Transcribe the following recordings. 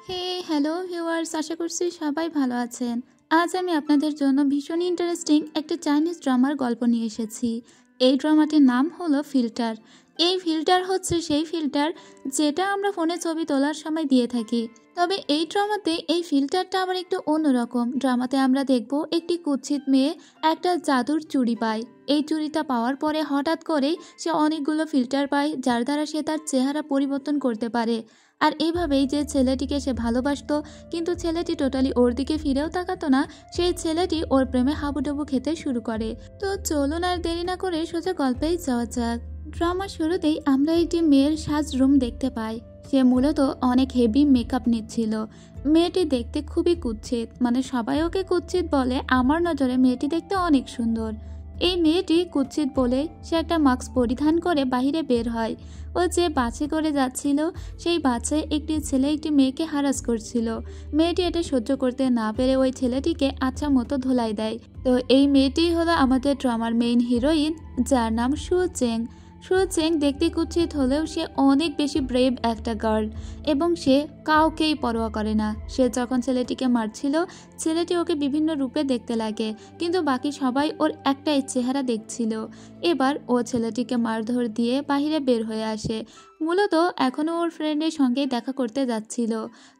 হে hello viewers, আশা করছি সবাই ভালো আছেন। আজ আমি আপনাদের জন্য ভীষণ ইন্টারেস্টিং একটা চাইনিজ ড্রামার গল্প নিয়ে এসেছি। এই ড্রামাটির নাম হলো ফিল্টার। এই ফিল্টার হচ্ছে সেই ফিল্টার যেটা আমরা ফোনে ছবি তোলার সময় দিয়ে থাকি। তবে এই ড্রামাতে এই ফিল্টারটা আবার একটু অন্যরকম। ড্রামাতে আমরা দেখব একটি কুৎসিত মেয়ে একটা জাদুর চুড়ি পায়। এই চুড়িটা পাওয়ার পরে হঠাৎ করেই সে অনেকগুলো ফিল্টার পায়, যার দ্বারা সে তার চেহারা পরিবর্তন করতে পারে। আর এইভাবেই যে ছেলেটিকে সে ভালোবাসতো, কিন্তু ছেলেটি টোটালি ওর দিকে ফিরেও তাকাতো না, সেই ছেলেটি ওর প্রেমে হাবুডুবু খেতে শুরু করে। তো চলুন আর দেরি না করে সোজা গল্পেই যাওয়া যাক। ড্রামার শুরুতেই আমরা একটি মেয়ের সাজ রুম দেখতে পাই। সে মূলত অনেক হেভি মেকআপ নিচ্ছিল। মেয়েটি দেখতে খুবই কুৎসিত, মানে সবাই ওকে কুৎসিত বলে, আমার নজরে মেয়েটি দেখতে অনেক সুন্দর। এই মেয়েটি কুৎসিত বলে সে একটা মাস্ক পরিধান করে বাহিরে বের হয়। ও যে বাসে করে যাচ্ছিল, সেই বাসে একটি ছেলে একটি মেয়েকে হারাস করছিল। মেয়েটি এটা সহ্য করতে না পেরে ওই ছেলেটিকে আচ্ছা মতো ধোলাই দেয়। তো এই মেয়েটি হলো আমাদের ড্রামার মেইন হিরোইন, যার নাম সু চেং। সু চেং দেখতে কুৎসিত হলেও সে অনেক বেশি ব্রেভ একটা গার্ল, এবং সে কাউকেই পরোয়া করে না। সে যখন ছেলেটিকে মারছিল, ছেলেটি ওকে বিভিন্ন রূপে দেখতে লাগে, কিন্তু বাকি সবাই ওর একটাই চেহারা দেখছিল। এবার ও ছেলেটিকে মারধর দিয়ে বাহিরে বের হয়ে আসে। মূলত এখনও ওর ফ্রেন্ডের সঙ্গেই দেখা করতে যাচ্ছিল।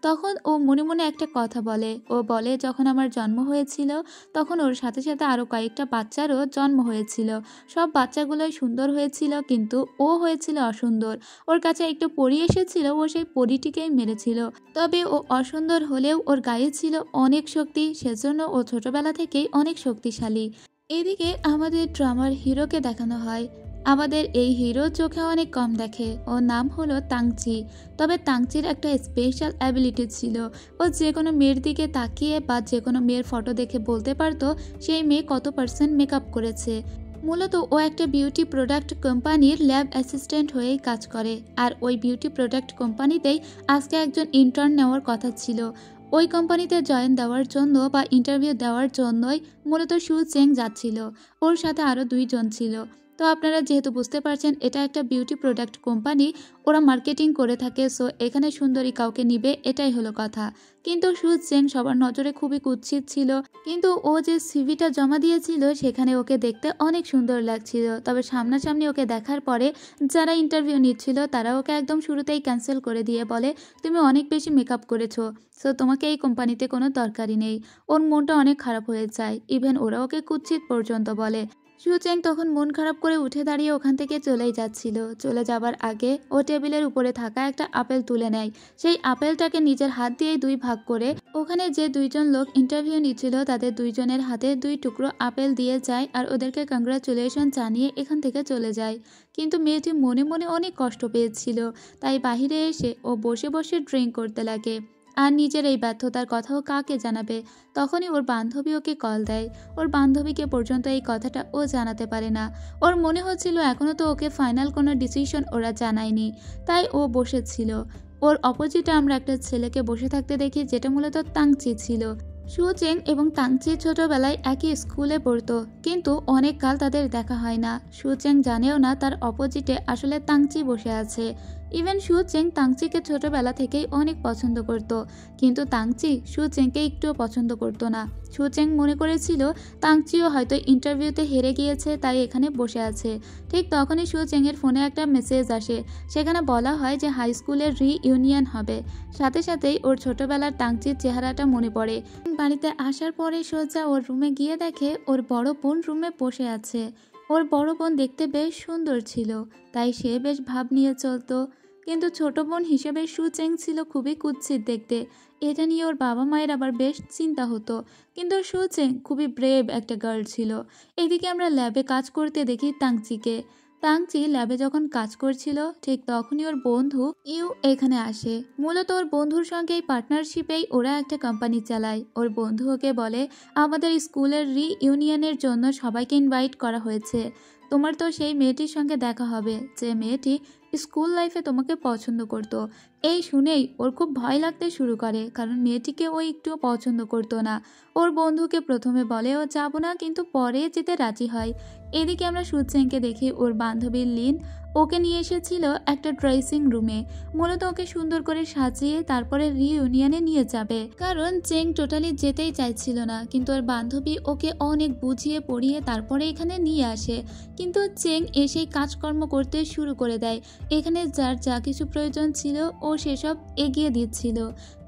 তখন ও মনে মনে একটা কথা বলে। ও বলে, যখন আমার জন্ম হয়েছিল তখন ওর সাথে সাথে আরও কয়েকটা বাচ্চারও জন্ম হয়েছিল। সব বাচ্চাগুলোই সুন্দর হয়েছিল, কিন্তু ও হয়েছিল অসুন্দর। ওর কাছে একটু পরী এসেছিল, ও সেই পরীটিকেই মেরেছিল। তবে ও অসুন্দর হলেও ওর গায়ে ছিল অনেক শক্তি, সেজন্য ও ছোটবেলা থেকেই অনেক শক্তিশালী। এদিকে আমাদের ড্রামার হিরোকে দেখানো হয়। আমাদের এই হিরো চোখে অনেক কম দেখে। ওর নাম হলো তাংচি। তবে তাংচির একটা স্পেশাল অ্যাবিলিটি ছিল। ও যে কোনো মেয়ের দিকে তাকিয়ে বা যে কোনো মেয়ের ফটো দেখে বলতে পারতো সেই মেয়ে কত পার্সেন্ট মেকআপ করেছে। মূলত ও একটা বিউটি প্রোডাক্ট কোম্পানির ল্যাব অ্যাসিস্ট্যান্ট হয়েই কাজ করে। আর ওই বিউটি প্রোডাক্ট কোম্পানিতেই আজকে একজন ইন্টার্ন নেওয়ার কথা ছিল। ওই কোম্পানিতে জয়েন দেওয়ার জন্য বা ইন্টারভিউ দেওয়ার জন্যই মূলত সু চেং যাচ্ছিল। ওর সাথে আরও 2 জন ছিল। তো আপনারা যেহেতু বুঝতে পারছেন এটা একটা বিউটি প্রোডাক্ট কোম্পানি, ওরা মার্কেটিং করে থাকে, সো এখানে সুন্দরী কাউকে নিবে, এটাই হলো কথা। কিন্তু সু চেং সবার নজরে খুবই কুৎসিত ছিল। কিন্তু ও যে সিভিটা জমা দিয়েছিল সেখানে ওকে দেখতে অনেক সুন্দর লাগছিল। তবে সামনাসামনি ওকে দেখার পরে যারা ইন্টারভিউ নিচ্ছিল তারা ওকে একদম শুরুতেই ক্যান্সেল করে দিয়ে বলে, তুমি অনেক বেশি মেকআপ করেছো, সো তোমাকে এই কোম্পানিতে কোনো দরকারই নেই। ওর মনটা অনেক খারাপ হয়ে যায়, ইভেন ওরা ওকে কুৎসিত পর্যন্ত বলে। সু চেং তখন মন খারাপ করে উঠে দাঁড়িয়ে ওখান থেকে চলেই যাচ্ছিল। চলে যাবার আগে ও টেবিলের উপরে থাকা একটা আপেল তুলে নেয়। সেই আপেলটাকে নিজের হাত দিয়েই 2 ভাগ করে ওখানে যে 2 জন লোক ইন্টারভিউ নিচ্ছিল তাদের 2 জনের হাতে 2 টুকরো আপেল দিয়ে যায়, আর ওদেরকে কংগ্রাচুলেশন জানিয়ে এখান থেকে চলে যায়। কিন্তু মেয়েটি মনে মনে অনেক কষ্ট পেয়েছিল, তাই বাহিরে এসে ও বসে বসে ড্রিঙ্ক করতে লাগে। আর নিজের এই ব্যর্থতার কথাও কাকে জানাবে। তখনই ওর বান্ধবী ওকে কল দেয়। ওর বান্ধবীকে পর্যন্ত এই কথাটা ও জানাতে পারে না। ওর মনে হচ্ছিল এখনও তো ওকে ফাইনাল কোনো ডিসিশন ওরা জানায়নি, তাই ও বসেছিল। ওর অপোজিটে আমরা একটা ছেলেকে বসে থাকতে দেখি, যেটা মূলত তাংচি ছিল। সু চেং এবং তাংচি ছোটবেলায় একই স্কুলে পড়তো, কিন্তু অনেক কাল তাদের দেখা হয় না। সু চেং জানেও না তার অপোজিটে আসলে তাংচি বসে আছে। ইভেন সু চেং তাংচিকে ছোটবেলা থেকেই অনেক পছন্দ করত, কিন্তু তাংচি সু চেংকে একটুও পছন্দ করতো না। সু চেং মনে করেছিল তাংচিও হয়তো ইন্টারভিউতে হেরে গিয়েছে, তাই এখানে বসে আছে। ঠিক তখনই সু চেংয়ের ফোনে একটা মেসেজ আসে। সেখানে বলা হয় যে হাই স্কুলের রিইউনিয়ন হবে। সাথে সাথেই ওর ছোটবেলার তাংচির চেহারাটা মনে পড়ে। বাড়িতে আসার পরে সোজা ওর রুমে গিয়ে দেখে ওর বড় বোন রুমে বসে আছে। ওর বড় বোন দেখতে বেশ সুন্দর ছিল, তাই সে বেশ ভাব নিয়ে চলতো। কিন্তু ছোট বোন হিসেবে সু চেং ছিল খুবই কুৎসিত দেখতে। এটা নিয়ে ওর বাবা মায়ের আবার বেশ চিন্তা হতো। কিন্তু সু চেং খুবই ব্রেভ একটা গার্ল ছিল। এদিকে আমরা ল্যাবে কাজ করতে দেখি তাংচিকে। তাংচি ল্যাবে যখন কাজ করছিল ঠিক তখনই ওর বন্ধু ইউ এখানে আসে। মূলত ওর বন্ধুর সঙ্গে এই পার্টনারশিপেই ওরা একটা কোম্পানি চালায়। ওর বন্ধু ওকে বলে, আমাদের স্কুলের রিইউনিয়নের জন্য সবাইকে ইনভাইট করা হয়েছে, তোমার তো সেই মেয়েটির সঙ্গে দেখা হবে যে মেয়েটি স্কুল লাইফে তোমাকে পছন্দ করতো। এই শুনেই ওর খুব ভয় লাগতে শুরু করে, কারণ মেয়েটিকে ও একটুও পছন্দ করতো না। ওর বন্ধুকে প্রথমে বলে ও যাবো না, কিন্তু পরে যেতে রাজি হয়। এদিকে আমরা সুচেংকে দেখি ওর বান্ধবী লিন ওকে নিয়ে এসেছিল একটা ড্রেসিং রুমে, মূলত ওকে সুন্দর করে সাজিয়ে তারপরে রিইউনিয়নে নিয়ে যাবে, কারণ চেং টোটালি যেতেই চাইছিল না। কিন্তু ওর বান্ধবী ওকে অনেক বুঝিয়ে পড়িয়ে তারপরে এখানে নিয়ে আসে। কিন্তু চেং এসেই কাজকর্ম করতে শুরু করে দেয়। এখানে যার যা কিছু প্রয়োজন ছিল ও সেসব এগিয়ে দিচ্ছিল।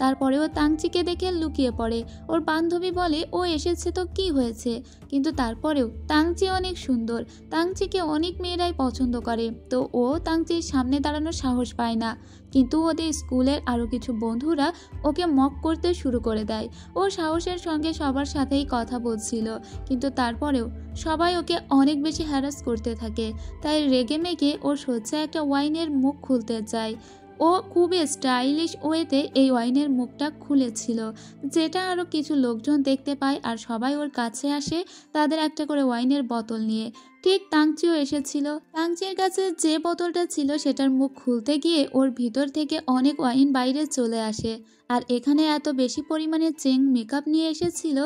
তারপরেও তাংচিকে দেখে লুকিয়ে পড়ে। ওর বান্ধবী বলে ও এসেছে তো কি হয়েছে, কিন্তু তারপরেও তাংচি অনেক সুন্দর, তাংচিকে অনেক মেয়েরাই পছন্দ করে, তো ও তাংচির সামনে দাঁড়ানোর সাহস পায় না। কিন্তু ওদের স্কুলের আরও কিছু বন্ধুরা ওকে মক করতে শুরু করে দেয়। ও সাহসের সঙ্গে সবার সাথেই কথা বলছিল, কিন্তু তারপরেও সবাই ওকে অনেক বেশি হ্যারাস করতে থাকে। তাই রেগে মেগে ও সোজা একটা ওয়াইনের মুখ খুলতে যায়। ও খুবই স্টাইলিশ ওয়েতে এই ওয়াইনের মুখটা খুলেছিল, যেটা আরও কিছু লোকজন দেখতে পায় আর সবাই ওর কাছে আসে তাদের একটা করে ওয়াইনের বোতল নিয়ে। ঠিক তাংচিও এসেছিল। তাংচির কাছে যে বোতলটা ছিল সেটার মুখ খুলতে গিয়ে ওর ভিতর থেকে অনেক ওয়াইন বাইরে চলে আসে। আর এখানে এত বেশি পরিমাণে চেং মেকআপ নিয়ে এসেছিল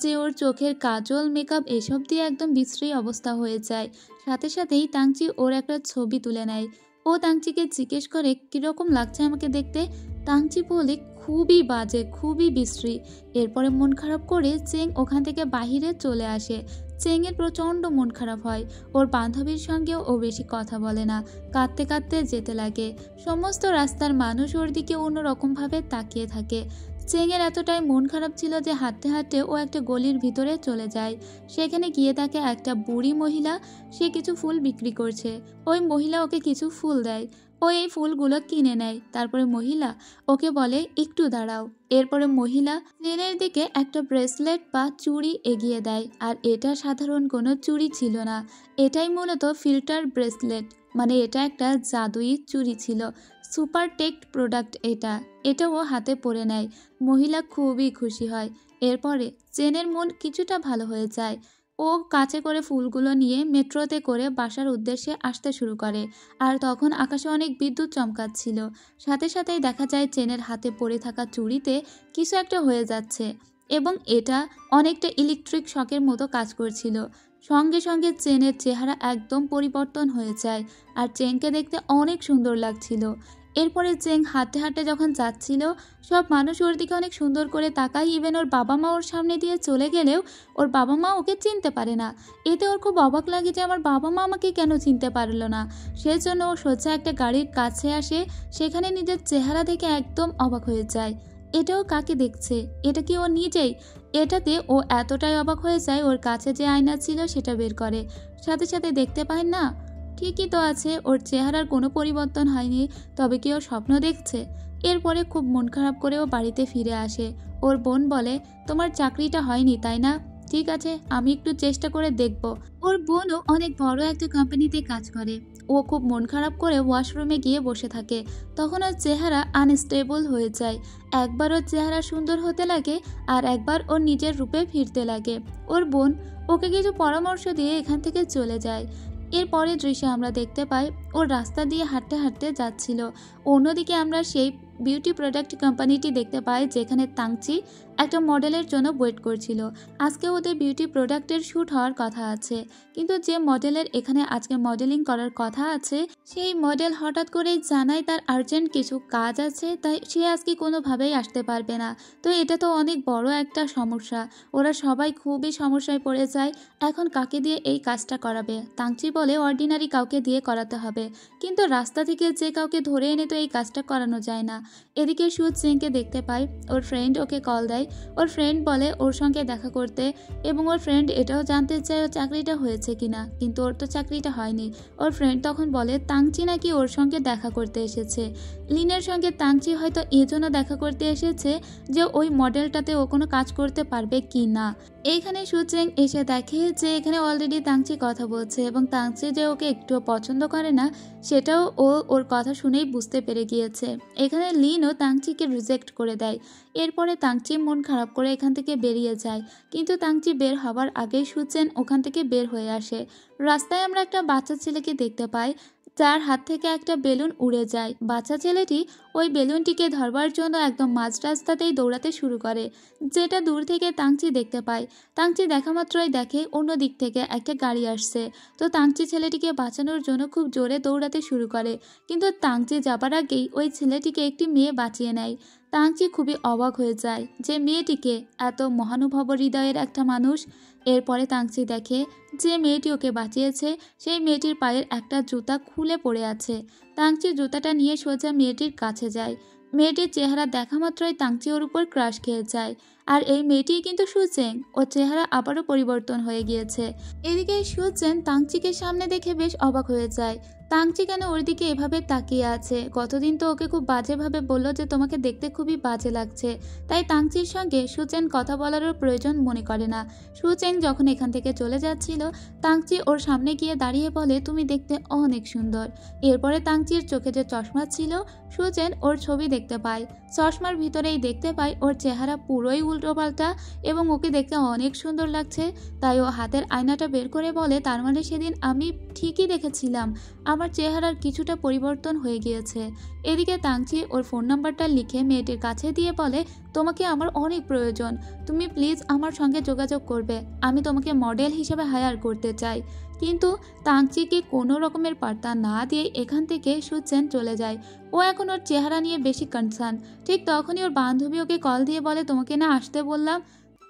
যে ওর চোখের কাজল, মেকআপ এসব দিয়ে একদম বিশ্রী অবস্থা হয়ে যায়। সাথে সাথেই তাংচি ওর একটা ছবি তুলে নেয়। ও তাংচিকে জিজ্ঞেস করে কীরকম লাগছে আমাকে দেখতে। তাংচি বলে খুবই বাজে, খুবই বিশ্রী। এরপরে মন খারাপ করে চেং ওখান থেকে বাহিরে চলে আসে। চেংয়ের প্রচণ্ড মন খারাপ হয়। ওর বান্ধবীর সঙ্গেও ও বেশি কথা বলে না, কাঁদতে কাঁদতে যেতে লাগে। সমস্ত রাস্তার মানুষ ওর দিকে অন্যরকমভাবে তাকিয়ে থাকে। চেংয়ের এতটাই মন খারাপ ছিল যে হাঁটতে হাঁটতে ও একটা গলির ভিতরে চলে যায়। সেখানে গিয়ে তাকে একটা বুড়ি মহিলা, সে কিছু ফুল বিক্রি করছে। ওই মহিলা ওকে কিছু ফুল দেয়। ও এই ফুলগুলো কিনে নেয়। তারপরে মহিলা ওকে বলে একটু দাঁড়াও। এরপরে মহিলা চেনের দিকে একটা ব্রেসলেট বা চুড়ি এগিয়ে দেয়। আর এটা সাধারণ কোনো চুড়ি ছিল না, এটাই মূলত ফিল্টার ব্রেসলেট, মানে এটা একটা জাদুই চুড়ি ছিল। সুপার টেক্ট প্রোডাক্ট এটা ও হাতে পরে নেয়। মহিলা খুবই খুশি হয়। এরপরে চেনের মন কিছুটা ভালো হয়ে যায়। ও কাছে করে ফুলগুলো নিয়ে মেট্রোতে করে বাসার উদ্দেশ্যে আসতে শুরু করে। আর তখন আকাশে অনেক বিদ্যুৎ চমকাচ্ছিল। সাথে সাথেই দেখা যায় চেনের হাতে পড়ে থাকা চুড়িতে কিছু একটা হয়ে যাচ্ছে, এবং এটা অনেকটা ইলেকট্রিক শকের মতো কাজ করছিল। সঙ্গে সঙ্গে চেনের চেহারা একদম পরিবর্তন হয়ে যায়, আর চেনকে দেখতে অনেক সুন্দর লাগছিল। এরপরে চেং হাঁটতে হাঁটতে যখন যাচ্ছিল, সব মানুষ ওর দিকে অনেক সুন্দর করে তাকায়। ইভেন ওর বাবা মা ওর সামনে দিয়ে চলে গেলেও ওর বাবা মা ওকে চিনতে পারে না। এতে ওর খুব অবাক লাগে যে আমার বাবা মা আমাকে কেন চিনতে পারলো না। সেজন্য ও সোজা একটা গাড়ির কাছে আসে। সেখানে নিজের চেহারা দেখে একদম অবাক হয়ে যায়। এটাও কাকে দেখছে, এটা কি ও নিজেই? এটাতে ও এতটাই অবাক হয়ে যায়, ওর কাছে যে আয়না ছিল সেটা বের করে। সাথে সাথে দেখতে পায় না, ঠিকই তো আছে, ওর চেহারার কোনো পরিবর্তন হয়নি। তবে কি ও স্বপ্ন দেখছে? এরপরে খুব মন খারাপ করে ও বাড়িতে ফিরে আসে। ওর বোন বলে তোমার চাকরিটা হয়নি তাই না, ঠিক আছে আমি একটু চেষ্টা করে দেখব। ওর বোনও অনেক বড় একটা কোম্পানিতে কাজ করে। ও খুব মন খারাপ করে ওয়াশরুমে গিয়ে বসে থাকে। তখন ওর চেহারা আনস্টেবল হয়ে যায়। একবার ওর চেহারা সুন্দর হতে লাগে, আর একবার ওর নিজের রূপে ফিরতে লাগে। ওর বোন ওকে কিছু পরামর্শ দিয়ে এখান থেকে চলে যায়। এরপরে দৃশ্যে আমরা দেখতে পাই ওর রাস্তা দিয়ে হাঁটতে হাঁটতে যাচ্ছিল। অন্যদিকে আমরা সেই বিউটি প্রোডাক্ট কোম্পানিটি দেখতে পাই যেখানে তাংচি একটা মডেলের জন্য ওয়েট করছিল। আজকে ওদের বিউটি প্রোডাক্টের শ্যুট হওয়ার কথা আছে, কিন্তু যে মডেলের এখানে আজকে মডেলিং করার কথা আছে সেই মডেল হঠাৎ করেই জানায় তার আর্জেন্ট কিছু কাজ আছে, তাই সে আজকে কোনোভাবেই আসতে পারবে না। তো এটা তো অনেক বড় একটা সমস্যা। ওরা সবাই খুবই সমস্যায় পড়ে যায়। এখন কাকে দিয়ে এই কাজটা করাবে? তাংচি বলে অর্ডিনারি কাউকে দিয়ে করাতে হবে, কিন্তু রাস্তা থেকে যে কাউকে ধরে এনে তো এই কাজটা করানো যায় না। এদিকে সু চেংকে দেখতে পাই। ওর ফ্রেন্ড ওকে কল দেয়। ওর ফ্রেন্ড বলে ওর সঙ্গে দেখা করতে, এবং ওর ফ্রেন্ড এটাও জানতে চায় ওর চাকরিটা হয়েছে কিনা, কিন্তু ওর তো চাকরিটা হয়নি। ওর ফ্রেন্ড তখন বলে তাংচি নাকি ওর সঙ্গে দেখা করতে এসেছে। লিনের সঙ্গে তাংচি হয়তো এজন্য দেখা করতে এসেছে যে ওই মডেলটাতে ও কোনো কাজ করতে পারবে কি না। এইখানে সু চেং এসে দেখে যে এখানে অলরেডি তাংচি কথা বলছে, এবং তাংচি যে ওকে একটুও পছন্দ করে না সেটাও ও ওর কথা শুনেই বুঝতে পেরে গিয়েছে। এখানে লিনও তাংচিকে রিজেক্ট করে দেয়। এরপরে তাংচি মন খারাপ করে এখান থেকে বেরিয়ে যায়, কিন্তু তাংচি বের হওয়ার আগেই সু চেং ওখান থেকে বের হয়ে আসে। রাস্তায় আমরা একটা বাচ্চা ছেলেকে দেখতে পাই। যার হাত থেকে একটা বেলুন উড়ে যায়। বাচ্চা ছেলেটি ওই বেলুনটিকে ধরবার জন্য একদম মাঝ রাস্তাতেই দৌড়াতে শুরু করে, যেটা দূর থেকে তাংচি দেখতে পায়। তাংচি দেখা মাত্রই দেখে অন্য দিক থেকে একটা গাড়ি আসছে। তো তাংচি ছেলেটিকে বাঁচানোর জন্য খুব জোরে দৌড়াতে শুরু করে, কিন্তু তাংচি যাবার আগেই ওই ছেলেটিকে একটি মেয়ে বাঁচিয়ে নেয়। তাংচি খুবই অবাক হয়ে যায় যে মেয়েটিকে এত মহানুভব হৃদয়ের একটা মানুষ। এরপরে তাংচি দেখে যে মেয়েটি ওকে বাঁচিয়েছে সেই মেয়েটির পায়ের একটা জুতা খুলে পড়ে আছে। তাংচি জুতাটা নিয়ে সোজা মেয়েটির কাছে যায়। মেয়েটির চেহারা দেখা মাত্রই তাংচি ওর উপর ক্রাশ খেয়ে যায়। আর এই মেয়েটি কিন্তু সুচেং, ওর চেহারা আবারও পরিবর্তন হয়ে গিয়েছে। এদিকে সুচেন তাংচিকে সামনে দেখে বেশ অবাক হয়ে যায়। তাংচি কেন ওর দিকে এভাবে তাকিয়ে আছে? কতদিন তো ওকে খুব বাজেভাবে বললো যে তোমাকে দেখতে খুবই বাজে লাগছে। তাই তাংচির সঙ্গে সুচেন কথা বলারও প্রয়োজন মনে করে না। সুচেন যখন এখান থেকে চলে যাচ্ছিল, তাংচি ওর সামনে গিয়ে দাঁড়িয়ে বলে, তুমি দেখতে অনেক সুন্দর। এরপরে তাংচির চোখে যে চশমা ছিল, সুচেন ওর ছবি দেখতে পায়। চশমার ভিতরেই দেখতে পায় ওর চেহারা পুরোই উল্টোপাল্টা এবং ওকে দেখতে অনেক সুন্দর লাগছে। তাই ও হাতের আয়নাটা বের করে বলে, তার মানে সেদিন আমি ঠিকই দেখেছিলাম, আমার চেহারার কিছুটা পরিবর্তন হয়ে গিয়েছে। এদিকে তাংচি ওর ফোন নাম্বারটা লিখে মেয়েটির কাছে দিয়ে বলে, তোমাকে আমার অনেক প্রয়োজন, তুমি প্লিজ আমার সঙ্গে যোগাযোগ করবে, আমি তোমাকে মডেল হিসেবে হায়ার করতে চাই। কিন্তু তাংচিকে কোনো রকমের পাত্তা না দিয়ে এখান থেকে সুচেন চলে যায়। ও এখন ওর চেহারা নিয়ে বেশি কনসার্ন। ঠিক তখনই ওর বান্ধবী ওকে কল দিয়ে বলে, তোমাকে না আসতে বললাম।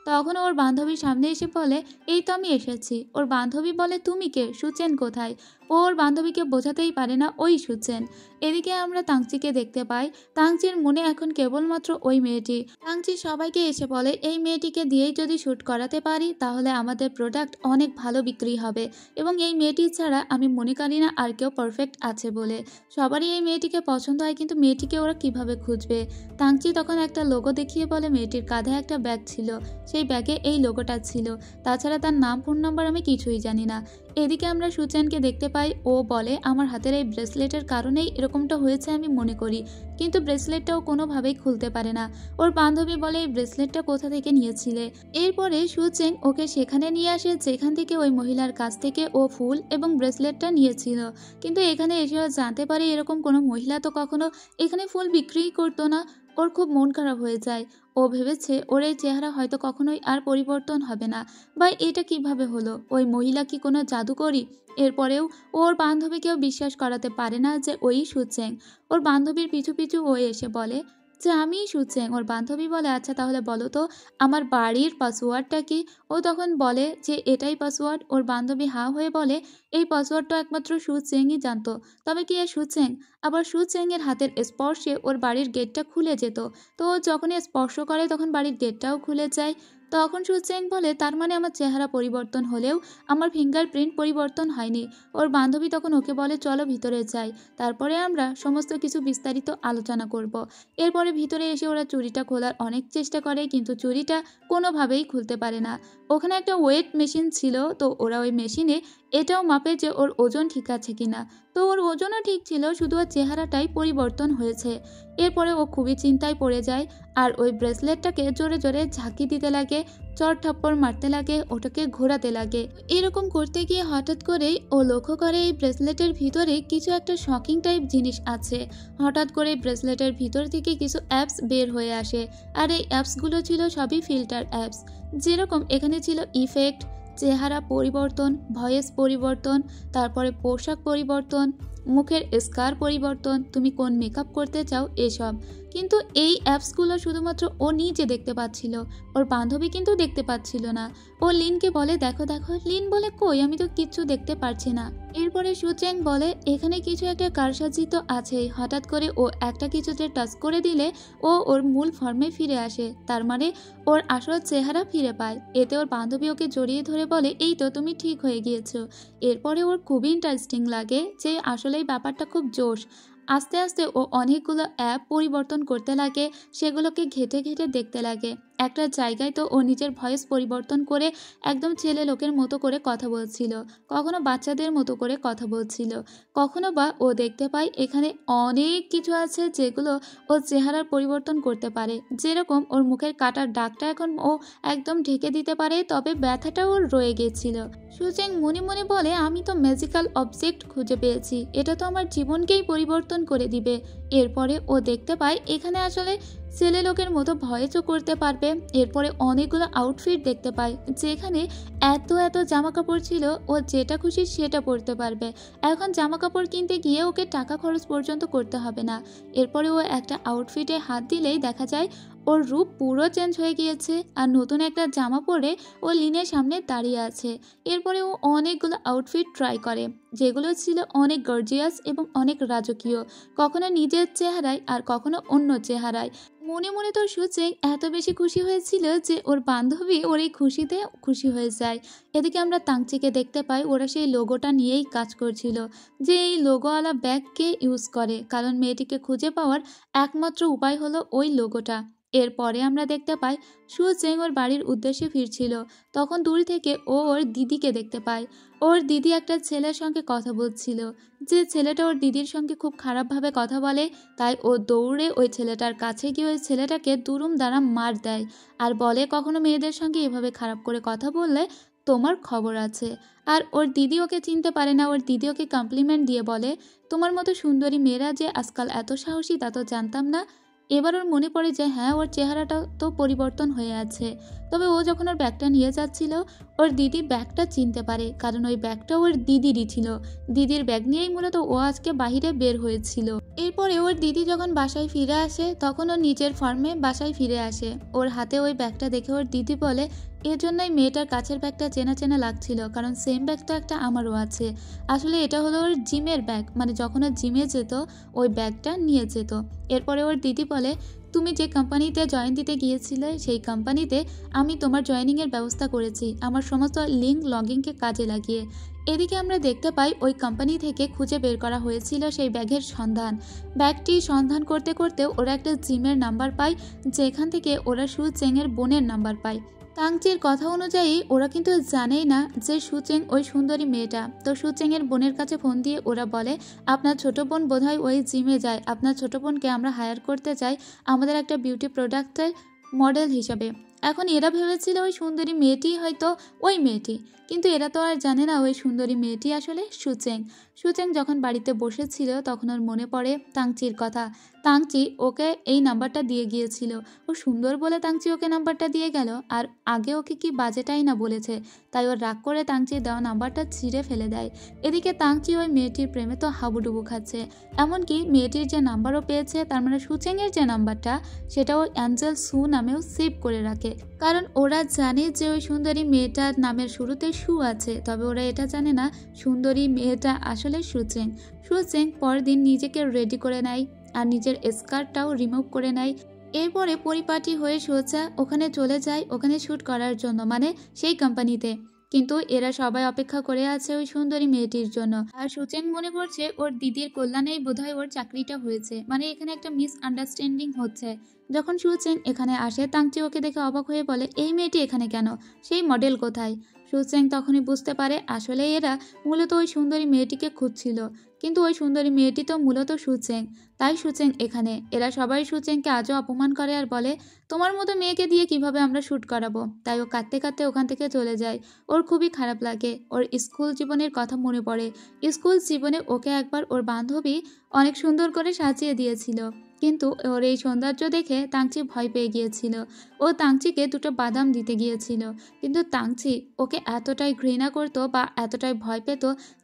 তখন ওর বান্ধবীর সামনে এসে বলে, এই তো আমি এসেছি। ওর বান্ধবী বলে, তুমি কে? সুচেন কোথায়? ও ওর বান্ধবীকে বোঝাতেই পারে না ওই সুচেন। এদিকে আমরা তাংচিকে দেখতে পাই। তাংচির মনে এখন কেবলমাত্র ওই মেয়েটি। তাংচি সবাইকে এসে বলে, এই মেয়েটিকে দিয়েই যদি শ্যুট করাতে পারি তাহলে আমাদের প্রোডাক্ট অনেক ভালো বিক্রি হবে, এবং এই মেয়েটি ছাড়া আমি মনে করি না আর কেউ পারফেক্ট আছে বলে। সবারই এই মেয়েটিকে পছন্দ হয়, কিন্তু মেয়েটিকে ওরা কিভাবে খুঁজবে? তাংচি তখন একটা লোগো দেখিয়ে বলে, মেয়েটির কাঁধে একটা ব্যাগ ছিল, সেই ব্যাগে এই লোগোটা ছিল, তাছাড়া তার নাম ফোন নাম্বার আমি কিছুই জানি না। এদিকে আমরা সুচেনকে দেখতে পাই। ও বলে, আমার হাতের এই ব্রেসলেটের কারণেই এরকমটা হয়েছে আমি মনে করি, কিন্তু ব্রেসলেটটাও কোনোভাবেই খুলতে পারে না। ওর বান্ধবী বলে, এই ব্রেসলেটটা কোথা থেকে নিয়েছিলে? এরপরে সুচেং ওকে সেখানে নিয়ে আসে যেখান থেকে ওই মহিলার কাছ থেকে ও ফুল এবং ব্রেসলেটটা নিয়েছিল। কিন্তু এখানে এসেও জানতে পারে এরকম কোনো মহিলা তো কখনো এখানে ফুল বিক্রিই করতো না। ওর খুব মন খারাপ হয়ে যায়। ও ভেবেছে ওর এই চেহারা হয়তো কখনোই আর পরিবর্তন হবে না, বা এটা কিভাবে হলো? ওই মহিলা কি কোনো জাদুকরি? এরপরেও ওর বান্ধবীকেও বিশ্বাস করাতে পারে না যে ওই সুচেং। ওর বান্ধবীর পিছু পিছু ও এসে বলে যে আমিই সুচেং। ওর বান্ধবী বলে, আচ্ছা তাহলে বলো তো আমার বাড়ির পাসওয়ার্ডটা কি? ও তখন বলে যে এটাই পাসওয়ার্ড। ওর বান্ধবী হা হয়ে বলে, এই পাসওয়ার্ডটা একমাত্র সুচেংই জানতো। তবে কি এ সুচেং? আবার সুচেং এর হাতের স্পর্শে ওর বাড়ির গেটটা খুলে যেত। তো ও যখনই স্পর্শ করে তখন বাড়ির গেটটাও খুলে যায়। তখন সুচেং বলে, তার মানে আমার চেহারা পরিবর্তন হলেও আমার ফিঙ্গারপ্রিন্ট পরিবর্তন হয়নি। ওর বান্ধবী তখন ওকে বলে, চলো ভিতরে যাই, তারপরে আমরা সমস্ত কিছু বিস্তারিত আলোচনা করব। এরপরে ভিতরে এসে ওরা চুড়িটা খোলার অনেক চেষ্টা করে, কিন্তু চুড়িটা কোনোভাবেই খুলতে পারে না। ওখানে একটা ওয়েট মেশিন ছিল, তো ওরা ওই মেশিনে এটাও মাপে যে ওর ওজন ঠিক আছে কিনা। তো ওর ওজনও ঠিক ছিল, শুধু ওর চেহারাটাই পরিবর্তন হয়েছে। এরপরে ও খুবই চিন্তায় পড়ে যায় আর ওই ব্রেসলেটটাকে জোরে জোরে ঝাঁকি দিতে লাগে, চর থাপ্পড় মারতে লাগে, ওটাকে ঘোরাতে লাগে। এরকম করতে গিয়ে হঠাৎ করেই ও লক্ষ্য করে এই ব্রেসলেটের ভিতরে কিছু একটা শকিং টাইপ জিনিস আছে। হঠাৎ করে ব্রেসলেটের ভিতর থেকে কিছু অ্যাপস বের হয়ে আসে, আর এই অ্যাপসগুলো ছিল সবই ফিল্টার অ্যাপস। যেরকম এখানে ছিল ইফেক্ট, চেহারা পরিবর্তন, ভয়েস পরিবর্তন, তারপরে পোশাক পরিবর্তন, মুখের স্কার পরিবর্তন, তুমি কোন মেকআপ করতে চাও, এসব। কিন্তু এই অ্যাপসগুলো শুধুমাত্র ও নিজে দেখতে পাচ্ছিল, ওর বান্ধবী কিন্তু দেখতে পাচ্ছিল না। ও লিনকে বলে, দেখো দেখো। লিন বলে, কই, আমি তো কিচ্ছু দেখতে পারছি না। এরপরে সুচেং বলে, এখানে কিছু একটা কারসাজি তো আছেই। হঠাৎ করে ও একটা কিছুতে টাচ করে দিলে ও ওর মূল ফর্মে ফিরে আসে, তার মানে ওর আসল চেহারা ফিরে পায়। এতে ওর বান্ধবী ওকে জড়িয়ে ধরে বলে, এই তো তুমি ঠিক হয়ে গিয়েছো। এরপরে ওর খুবই ইন্টারেস্টিং লাগে যে আসলে এই ব্যাপারটা খুব জোশ। আস্তে আস্তে ও অনেকগুলো অ্যাপ পরিবর্তন করতে লাগে, সেগুলোকে ঘেঁটে ঘেঁটে দেখতে লাগে। একটা জায়গায় তো ও নিজের ভয়েস পরিবর্তন করে একদম ছেলে লোকের মতো করে কথা বলছিল, কখনো বাচ্চাদের মতো করে কথা বলছিল, কখনো বা ও দেখতে পায় এখানে অনেক কিছু আছে যেগুলো ওর চেহারার পরিবর্তন করতে পারে। যেরকম ওর মুখের কাটার দাগটা এখন ও একদম ঢেকে দিতে পারে, তবে ব্যথাটা ওর রয়ে গেছিল। সুচেং মনে মনে বলে, আমি তো ম্যাজিক্যাল অবজেক্ট খুঁজে পেয়েছি, এটা তো আমার জীবনকেই পরিবর্তন করে দিবে। এরপরে ও দেখতে পায় এখানে আসলে ছেলে লোকের মতো ভয়েসও করতে পারবে। এরপরে অনেকগুলো আউটফিট দেখতে পায়, যেখানে এত এত জামা কাপড় ছিল, ও যেটা খুশি সেটা পরতে পারবে। এখন জামা কাপড় কিনতে গিয়ে ওকে টাকা খরচ পর্যন্ত করতে হবে না। এরপরে ও একটা আউটফিটে হাত দিলেই দেখা যায় ওর রূপ পুরো চেঞ্জ হয়ে গিয়েছে, আর নতুন একটা জামা পরে ও লিনের সামনে দাঁড়িয়ে আছে। এরপরে ও অনেকগুলো আউটফিট ট্রাই করে, যেগুলো ছিল অনেক গর্জিয়াস এবং অনেক রাজকীয়, কখনো নিজের চেহারায় আর কখনো অন্য চেহারায়। মনে মনে তো সুচেং এত বেশি খুশি হয়েছিল যে ওর বান্ধবী ওর এই খুশিতে খুশি হয়ে যায়। এদিকে আমরা তাংচিকে দেখতে পাই, ওরা সেই লোগোটা নিয়েই কাজ করছিল, যে এই লোগোওয়ালা ব্যাগকে ইউজ করে, কারণ মেয়েটিকে খুঁজে পাওয়ার একমাত্র উপায় হলো ওই লোগোটা। এরপরে আমরা দেখতে পাই সুচেং ওর বাড়ির উদ্দেশ্যে ফিরছিল, তখন দূর থেকে ও ওর দিদিকে দেখতে পায়। ওর দিদি একটা ছেলের সঙ্গে কথা বলছিল, যে ছেলেটা ওর দিদির সঙ্গে খুব খারাপভাবে কথা বলে। তাই ও দৌড়ে ওই ছেলেটার কাছে গিয়ে ওই ছেলেটাকে দুরুম দারাম মার দেয়, আর বলে, কখনো মেয়েদের সঙ্গে এভাবে খারাপ করে কথা বললে তোমার খবর আছে। আর ওর দিদি ওকে চিনতে পারে না, ওর দিদি ওকে কমপ্লিমেন্ট দিয়ে বলে, তোমার মতো সুন্দরী মেয়েরা যে আজকাল এত সাহসী তা তো জানতাম না। এবার ওর মনে পড়ে যে হ্যাঁ, ওর চেহারাটা তো পরিবর্তন হয়ে আছে। তবে ও যখন ওর ব্যাগটা নিয়ে যাচ্ছিল, ওর দিদি ব্যাগটা চিনতে পারে, কারণ ওই ব্যাগটা ওর দিদিরই ছিল। দিদির ব্যাগ নিয়েই মূলত ও আজকে বাহিরে বের হয়েছিল। এরপরে ওর দিদি যখন বাসায় ফিরে আসে, তখন ও নিজের ফার্মে বাসায় ফিরে আসে। ওর হাতে ওই ব্যাগটা দেখে ওর দিদি বলে, এর জন্যই মেয়েটার কাছের ব্যাগটা চেনা চেনা লাগছিল, কারণ সেম ব্যাগ তো একটা আমারও আছে। আসলে এটা হলো ওর জিমের ব্যাগ, মানে যখন ও জিমে যেত ওই ব্যাগটা নিয়ে যেত। এরপরে ওর দিদি বলে, তুমি যে কোম্পানিতে জয়েন দিতে গিয়েছিলে সেই কোম্পানিতে আমি তোমার জয়েনিংয়ের ব্যবস্থা করেছি, আমার সমস্ত লিঙ্ক লগইনকে কাজে লাগিয়ে। এদিকে আমরা দেখতে পাই ওই কোম্পানি থেকে খুঁজে বের করা হয়েছিল সেই ব্যাগের সন্ধান। ব্যাগটি সন্ধান করতে করতে ওরা একটা জিমের নাম্বার পায়, যেখান থেকে ওরা সুচেংয়ের বোনের নাম্বার পায়। তাংচির কথা অনুযায়ী ওরা কিন্তু জানেই না যে সুচেং ওই সুন্দরী মেয়েটা। তো সুচেংয়ের বোনের কাছে ফোন দিয়ে ওরা বলে, আপনার ছোট বোন বোধহয় ওই জিমে যায়, আপনার ছোট বোনকে আমরা হায়ার করতে চাই আমাদের একটা বিউটি প্রোডাক্টের মডেল হিসাবে। এখন এরা ভেবেছিল ওই সুন্দরী মেয়েটি হয়তো ওই মেয়েটি, কিন্তু এরা তো আর জানে না ওই সুন্দরী মেয়েটি আসলে সুচেং। সুচেং যখন বাড়িতে বসেছিল তখন ওর মনে পড়ে তাংচির কথা। তাংচি ওকে এই নাম্বারটা দিয়ে গিয়েছিল, ও সুন্দর বলে তাংচি ওকে নাম্বারটা দিয়ে গেল, আর আগে ওকে কি বাজেটাই না বলেছে। তাই ওর রাগ করে তাংচির দেওয়া নাম্বারটা ছিঁড়ে ফেলে দেয়। এদিকে তাংচি ওই মেয়েটির প্রেমে তো হাবুডুবু খাচ্ছে, এমনকি মেয়েটির যে নাম্বারও পেয়েছে, তার মানে সুচেংয়ের যে নাম্বারটা সেটাও অ্যাঞ্জেল সু নামেও সেভ করে রাখে, কারণ ওরা জানে যে ওই সুন্দরী মেয়েটার নামের শুরুতে সু আছে। তবে ওরা এটা জানে না সুন্দরী মেয়েটা আসলে সুচেং। সুচেং পরদিন নিজেকে রেডি করে নেয় আর নিজের স্কার্টটাও রিমুভ করে নেয়। এরপরে পরিপাটি হয়ে সোজা ওখানে চলে যায় ওখানে শ্যুট করার জন্য, মানে সেই কোম্পানিতে। কিন্তু এরা সবাই অপেক্ষা করে আছে ওই সুন্দরী মেয়েটির জন্য। আর সুচেং মনে করছে ওর দিদির কল্যাণেই বোধহয় ওর চাকরিটা হয়েছে, মানে এখানে একটা মিসআন্ডারস্ট্যান্ডিং হচ্ছে। যখন সুচেং এখানে আসে, তাংচি ওকে দেখে অবাক হয়ে বলে, এই মেয়েটি এখানে কেন, সেই মডেল কোথায়? সুচেং তখনই বুঝতে পারে আসলে এরা মূলত ওই সুন্দরী মেয়েটিকে খুঁজছিল, কিন্তু ওই সুন্দরী মেয়েটি তো মূলত সুচেং। তাই সুচেং এখানে। এরা সবাই সুচেংকে আজও অপমান করে আর বলে, তোমার মতো মেয়েকে দিয়ে কিভাবে আমরা শ্যুট করাবো। তাই ও কাঁদতে কাঁদতে ওখান থেকে চলে যায়। ওর খুবই খারাপ লাগে, ওর স্কুল জীবনের কথা মনে পড়ে। স্কুল জীবনে ওকে একবার ওর বান্ধবী অনেক সুন্দর করে সাজিয়ে দিয়েছিল, কিন্তু ওর এই সৌন্দর্য দেখে তাংচি ভয় পেয়ে গিয়েছিল। ও তাংচিকে দুটো বাদাম দিতে গিয়েছিল, কিন্তু তাংচি ওকে এতটাই ঘৃণা করতো বা এতটাই ভয় পেত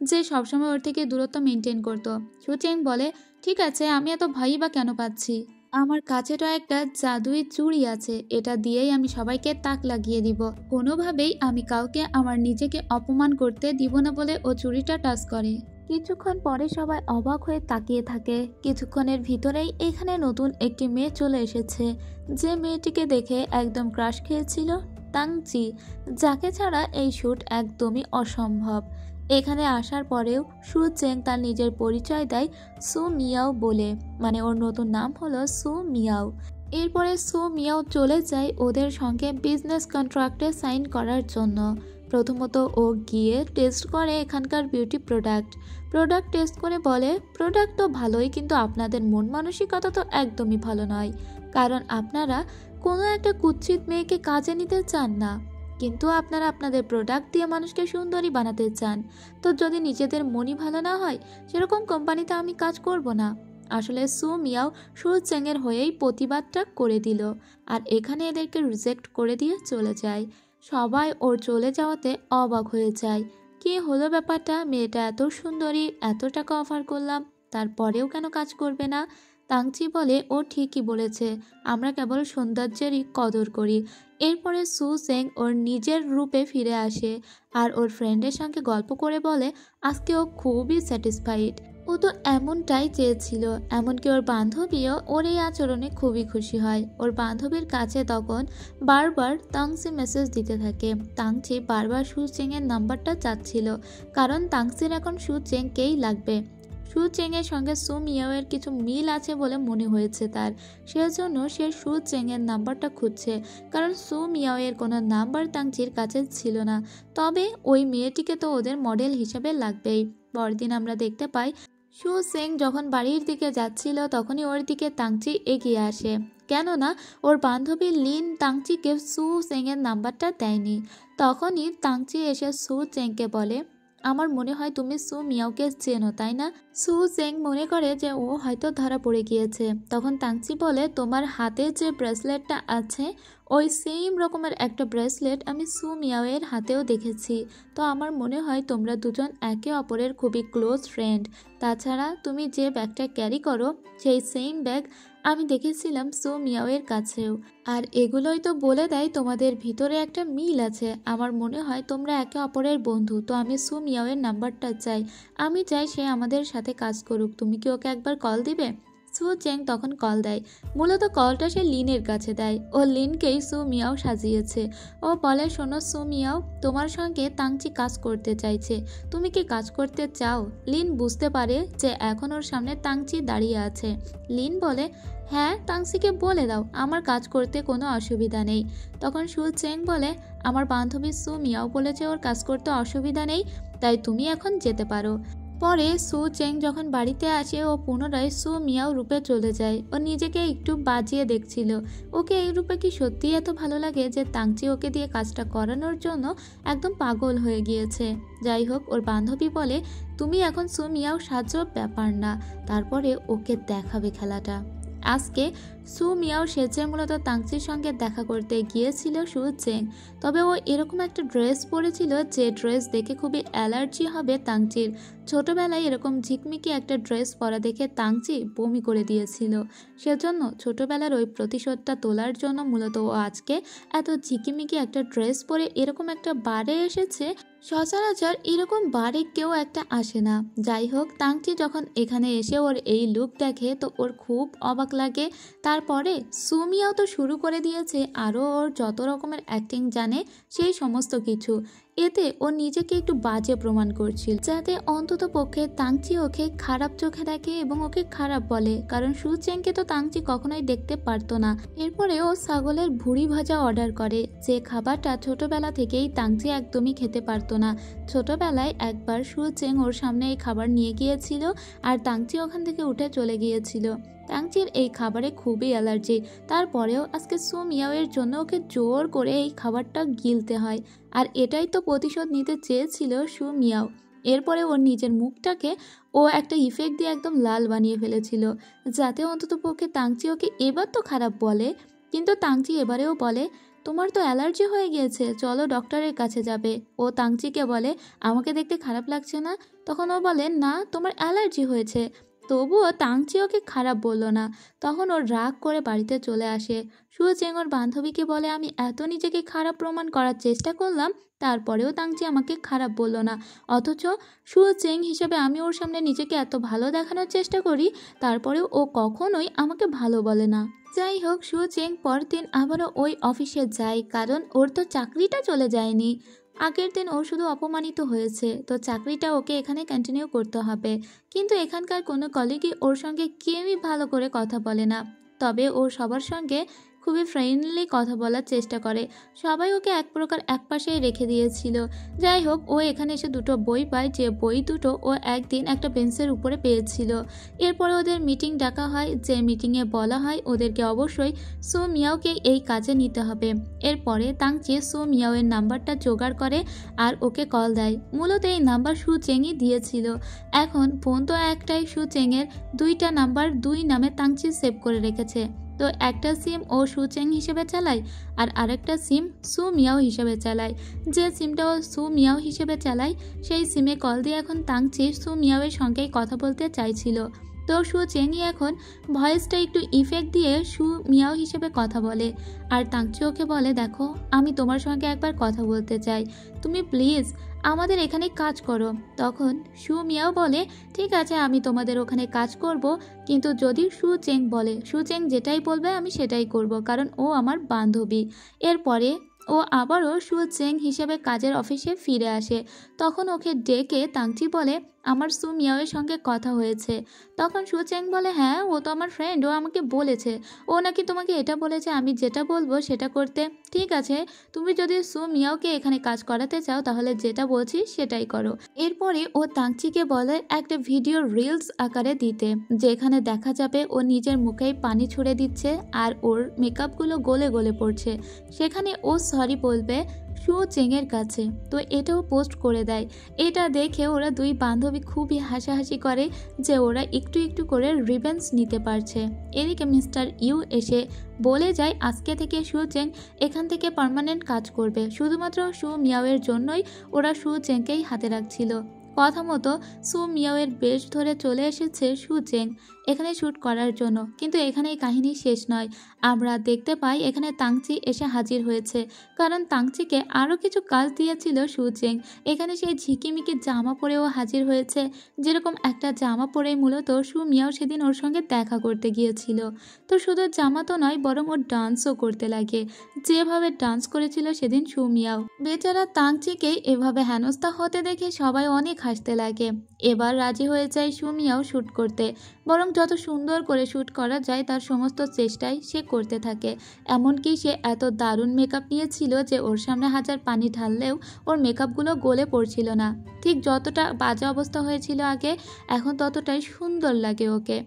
যে সবসময় ওর থেকে দূরত্ব মেনটেন করতো। সুচেং বলে, ঠিক আছে, আমি এত ভয়ই বা কেন পাচ্ছি, আমার কাছে তো একটা জাদুই চুড়ি আছে, এটা দিয়েই আমি সবাইকে তাক লাগিয়ে দিব। কোনোভাবেই আমি কাউকে আমার নিজেকে অপমান করতে দিব না বলে ও চুড়িটা টাচ করে। কিছুক্ষণ পরে সবাই অবাক হয়ে তাকিয়ে থাকে। কিছুক্ষণের ভিতরেই এখানে নতুন একটি মেয়ে চলে এসেছে, যে মেয়েটিকে দেখে একদম ক্রাশ খেয়েছিল তাংচি, যাকে ছাড়া এই শ্যুট একদমই অসম্ভব। এখানে আসার পরেও সু চেং তার নিজের পরিচয় দেয় সু মিয়াও বলে, মানে ওর নতুন নাম হলো সু মিয়াও। এরপরে সু মিয়াও চলে যায় ওদের সঙ্গে বিজনেস কন্ট্রাক্টে সাইন করার জন্য। প্রথমত ও গিয়ে টেস্ট করে এখানকার বিউটি প্রোডাক্ট টেস্ট করে বলে, প্রোডাক্ট তো ভালোই, কিন্তু আপনাদের মন মানসিকতা তো একদমই ভালো নয়, কারণ আপনারা কোনো একটা কুৎসিত মেয়েকে কাজে নিতে চান না, কিন্তু আপনারা আপনাদের প্রোডাক্ট দিয়ে মানুষকে সুন্দরী বানাতে চান। তো যদি নিজেদের মনই ভালো না হয়, সেরকম কোম্পানিতে আমি কাজ করব না। আসলে সু মিয়াও সু চেংয়ের হয়েই প্রতিবাদটা করে দিল, আর এখানে এদেরকে রিজেক্ট করে দিয়ে চলে যায়। সবাই ওর চলে যাওয়াতে অবাক হয়ে যায়, কি হলো ব্যাপারটা, মেয়েটা এত সুন্দরী, এত টাকা অফার করলাম, তারপরেও কেন কাজ করবে না? তাংচি বলে, ও ঠিকই বলেছে, আমরা কেবল সৌন্দর্যেরই কদর করি। এরপরে সু চেং ওর নিজের রূপে ফিরে আসে আর ওর ফ্রেন্ডের সঙ্গে গল্প করে বলে আজকে ও খুবই স্যাটিসফাইড, ও তো এমনটাই চেয়েছিল। এমনকি ওর বান্ধবীও ওর এই আচরণে খুবই খুশি হয়। ওর বান্ধবীর কাছে তখন বারবার তাংচি মেসেজ দিতে থাকে। তাংচি বারবার সু চেংয়ের নাম্বারটা চাচ্ছিল, কারণ তাংচির এখন সু চেংকেই লাগবে। সু চেংয়ের সঙ্গে সু মিয়াওয়ের কিছু মিল আছে বলে মনে হয়েছে তার, সেজন্য সে সু চেংয়ের নাম্বারটা খুঁজছে, কারণ সু মিয়াওয়ের কোনো নাম্বার তাংচির কাছে ছিল না। তবে ওই মেয়েটিকে তো ওদের মডেল হিসেবে লাগবেই। পরদিন আমরা দেখতে পাই সু চেং যখন বাড়ির দিকে যাচ্ছিল তখনই ওর দিকে তাংচি এগিয়ে আসে, কেননা ওর বান্ধবী লিন তাংচিকে সু চেংয়ের নাম্বারটা দেয়নি। তখনই তাংচি এসে সু চেংকে বলে, আমার মনে হয় তুমি সু মিয়াওকে চেনো, তাই না? সু চেং মনে করে যে ও হয়তো ধরা পড়ে গিয়েছে। তখন তাংচি বলে, তোমার হাতে যে ব্রেসলেটটা আছে ওই সেম রকমের একটা ব্রেসলেট আমি সু মিয়াওয়ের হাতেও দেখেছি। তো আমার মনে হয় তোমরা দুজন একে অপরের খুবই ক্লোজ ফ্রেন্ড। তাছাড়া তুমি যে ব্যাগটা ক্যারি করো সেই সেম ব্যাগ আমি দেখেছিলাম সু মিয়াওয়ের কাছেও। আর এগুলোই তো বলে দেয় তোমাদের ভিতরে একটা মিল আছে। আমার মনে হয় তোমরা একে অপরের বন্ধু। তো আমি সু মিয়াওয়ের নাম্বারটা চাই, আমি চাই সে আমাদের সাথে কাজ করুক। তুমি কি ওকে একবার কল দিবে? সু চেং তখন কল দেয়। মূলত কলটা সে লিনের কাছে দেয়। ও লিনকেই সু মিয়াও সাজিয়েছে। ও বলে, শোনো সু মিয়াও, তোমার সঙ্গে তাংচি কাজ করতে চাইছে, তুমি কি কাজ করতে চাও? লিন বুঝতে পারে যে এখন ওর সামনে তাংচি দাঁড়িয়ে আছে। লিন বলে, হ্যাঁ, তাংচিকে বলে দাও, আমার কাজ করতে কোনো অসুবিধা নেই। তখন সু চেং বলে, আমার বান্ধবী সু মিয়াও বলেছে ওর কাজ করতে অসুবিধা নেই, তাই তুমি এখন যেতে পারো। পরে সু চেং যখন বাড়িতে আসে ও পুনরায় সু মিয়াও রূপে চলে যায়। ও নিজেকে একটু বাজিয়ে দেখছিল, ওকে এই রূপে কি সত্যিই এত ভালো লাগে যে তাংচি ওকে দিয়ে কাজটা করানোর জন্য একদম পাগল হয়ে গিয়েছে। যাই হোক, ওর বান্ধবী বলে, তুমি এখন সু মিয়াও সাহায্য ব্যাপার না, তারপরে ওকে দেখাবে খেলাটা। আজকে সু মিয়াও সেজে মূলত তাংচির সঙ্গে দেখা করতে গিয়েছিল সু চেং। তবে ও এরকম একটা ড্রেস পরেছিল যে ড্রেস দেখে খুবই অ্যালার্জি হবে তাংচির। ছোটবেলায় এরকম ঝিকমিকি একটা ড্রেস পরা দেখে তাংচি বমি করে দিয়েছিল। সেজন্য ছোটবেলার ওই প্রতিশোধটা তোলার জন্য মূলত ও আজকে এত ঝিকিমিকি একটা ড্রেস পরে এরকম একটা বারে এসেছে। সচরাচর এরকম বারে কেউ একটা আসে না। যাই হোক, তাংচি যখন এখানে এসে ওর এই লুক দেখে তো ওর খুব অবাক লাগে। তারপরে সু মিয়াও তো শুরু করে দিয়েছে আরও ওর যত রকমের অ্যাক্টিং জানে সেই সমস্ত কিছু। এতে ও নিজেকে একটু বাজে প্রমাণ করছিল, যাতে অন্তত পক্ষে তাংচি ওকে খারাপ চোখে দেখে এবং ওকে খারাপ বলে, কারণ সু চেংকে তো তাংচি কখনোই দেখতে পারতো না। এরপরে ও ছাগলের ভুড়ি ভাজা অর্ডার করে, যে খাবারটা ছোটবেলা থেকেই তাংচি একদমই খেতে পারতো না। ছোটবেলায় একবার সু চেং ওর সামনে এই খাবার নিয়ে গিয়েছিল আর তাংচি ওখান থেকে উঠে চলে গিয়েছিল। তাংচির এই খাবারে খুবই অ্যালার্জি, তারপরেও আজকে সু মিয়াওয়ের জন্য ওকে জোর করে এই খাবারটা গিলতে হয়। আর এটাই তো প্রতিশোধ নিতে চেয়েছিল সু মিয়াও। এরপরে ওর নিজের মুখটাকে ও একটা ইফেক্ট দিয়ে একদম লাল বানিয়ে ফেলেছিল, যাতে অন্তত পক্ষে তাংচি ওকে এবার তো খারাপ বলে। কিন্তু তাংচি এবারেও বলে, তোমার তো অ্যালার্জি হয়ে গিয়েছে, চলো ডক্টরের কাছে যাবে। ও তাংচিকে বলে, আমাকে দেখতে খারাপ লাগছে না? তখন ও বলে, না, তোমার অ্যালার্জি হয়েছে। তবুও তাংচি ওকে খারাপ বলল না। তখন ওর রাগ করে বাড়িতে চলে আসে। সু চেং ওর বান্ধবীকে বলে, আমি এত নিজেকে খারাপ প্রমাণ করার চেষ্টা করলাম, তারপরেও তাংচি আমাকে খারাপ বলল না। অথচ সু চেং হিসেবে আমি ওর সামনে নিজেকে এত ভালো দেখানোর চেষ্টা করি, তারপরেও ও কখনোই আমাকে ভালো বলে না। যাই হোক, সু চেং পরদিন আবারও ওই অফিসে যায়, কারণ ওর তো চাকরিটা চলে যায়নি। আগের দিন ও শুধু অপমানিত হয়েছে, তো চাকরিটা ওকে এখানে কন্টিনিউ করতে হবে। কিন্তু এখানকার কোনো কলিগই ওর সঙ্গে কেউই ভালো করে কথা বলে না। তবে ও সবার সঙ্গে খুবই ফ্রেন্ডলি কথা বলার চেষ্টা করে। সবাই ওকে এক প্রকার একপাশেই রেখে দিয়েছিল। যাই হোক, ও এখানে এসে দুটো বই পায়, যে বই দুটো ও একদিন একটা বেঞ্চের উপরে পেয়েছিল। এরপরে ওদের মিটিং ডাকা হয়, যে মিটিংয়ে বলা হয় ওদেরকে অবশ্যই সু মিয়াওকে এই কাজে নিতে হবে। এরপরে তাংচি সু মিয়াওয়ের নাম্বারটা জোগাড় করে আর ওকে কল দেয়। মূলত এই নাম্বার সু চেংই দিয়েছিল। এখন ফোন তো একটাই, সু চেংয়ের দুইটা নাম্বার দুই নামে তাংচি সেভ করে রেখেছে। তো একটা সিম ও সু চেং হিসেবে চালায় আর আরেকটা সিম সু মিয়াও হিসেবে চালায়। যে সিমটা ও সু মিয়াও হিসেবে চালায় সেই সিমে কল দিয়ে এখন তাংচি সু মিয়াওয়ের সঙ্গেই কথা বলতে চাইছিল। তো সু চেংই এখন ভয়েসটা একটু ইফেক্ট দিয়ে সু মিয়াও হিসেবে কথা বলে। আর তাংচি ওকে বলে, দেখো আমি তোমার সঙ্গে একবার কথা বলতে চাই, তুমি প্লিজ আমাদের এখানে কাজ করো। তখন সু মিয়াও বলে, ঠিক আছে আমি তোমাদের ওখানে কাজ করব, কিন্তু যদি সু চেং বলে, সু চেং যেটাই বলবে আমি সেটাই করব, কারণ ও আমার বান্ধবী। এরপরে ও আবারও সু চেং হিসেবে কাজের অফিসে ফিরে আসে। তখন ওকে ডেকে তাংচি বলে, আমার সু মিয়াওয়ের সঙ্গে কথা হয়েছে। তখন সু চেং বলে, হ্যাঁ ও তো আমার ফ্রেন্ড, ও আমাকে বলেছে, ও নাকি তোমাকে এটা বলেছে আমি যেটা বলবো সেটা করতে। ঠিক আছে, তুমি যদি সু মিয়াওকে এখানে কাজ করাতে চাও তাহলে যেটা বলছি সেটাই করো। এরপরে ও তাংচিকে বলে একটা ভিডিও রিলস আকারে দিতে, যেখানে দেখা যাবে ও নিজের মুখেই পানি ছুড়ে দিচ্ছে আর ওর মেকআপগুলো গলে গলে পড়ছে। সেখানে ও সরি বলবে সু চেংয়ের কাছে। তো এটাও পোস্ট করে দেয়। এটা দেখে ওরা দুই বান্ধবী খুবই হাসাহাসি করে যে ওরা একটু একটু করে রিভেঞ্জ নিতে পারছে। এদিকে মিস্টার ইউ এসে বলে যায় আজকে থেকে সু চেং এখান থেকে পার্মানেন্ট কাজ করবে, শুধুমাত্র সু মিয়াওয়ের জন্যই ওরা সু চেংকেই হাতে রাখছিল। কথা মতো সু মিয়াওয়ের বেশ ধরে চলে এসেছে সু চেং এখানে শ্যুট করার জন্য। কিন্তু এখানেই কাহিনী শেষ নয়, আমরা দেখতে পাই এখানে তাংচি এসে হাজির হয়েছে, কারণ তাংচিকে আরও কিছু কাজ দিয়েছিল সু চেং। এখানে সেই ঝিকিমিকি জামা পরেও হাজির হয়েছে, যেরকম একটা জামা পরেই মূলত সু মিয়াও সেদিন ওর সঙ্গে দেখা করতে গিয়েছিল। তো শুধু জামা তো নয়, বরং ওর ডান্সও করতে লাগে, যেভাবে ডান্স করেছিল সেদিন সু মিয়াও। বেচারা তাংচিকে এভাবে হেনস্থা হতে দেখে সবাই অনেক হাসতে লাগে। এবার রাজি হয়ে যায় সু মিয়াও শ্যুট করতে, বরং যত সুন্দর করে শ্যুট করা যায় তার সমস্ত চেষ্টাই সে করতে থাকে। এমনকি সে এত দারুণ মেকআপ নিয়েছিল যে ওর সামনে হাজার পানি ঢাললেও ওর মেকআপগুলো গলে পড়ছিল না। ঠিক যতটা বাজে অবস্থা হয়েছিল আগে, এখন ততটাই সুন্দর লাগে ওকে।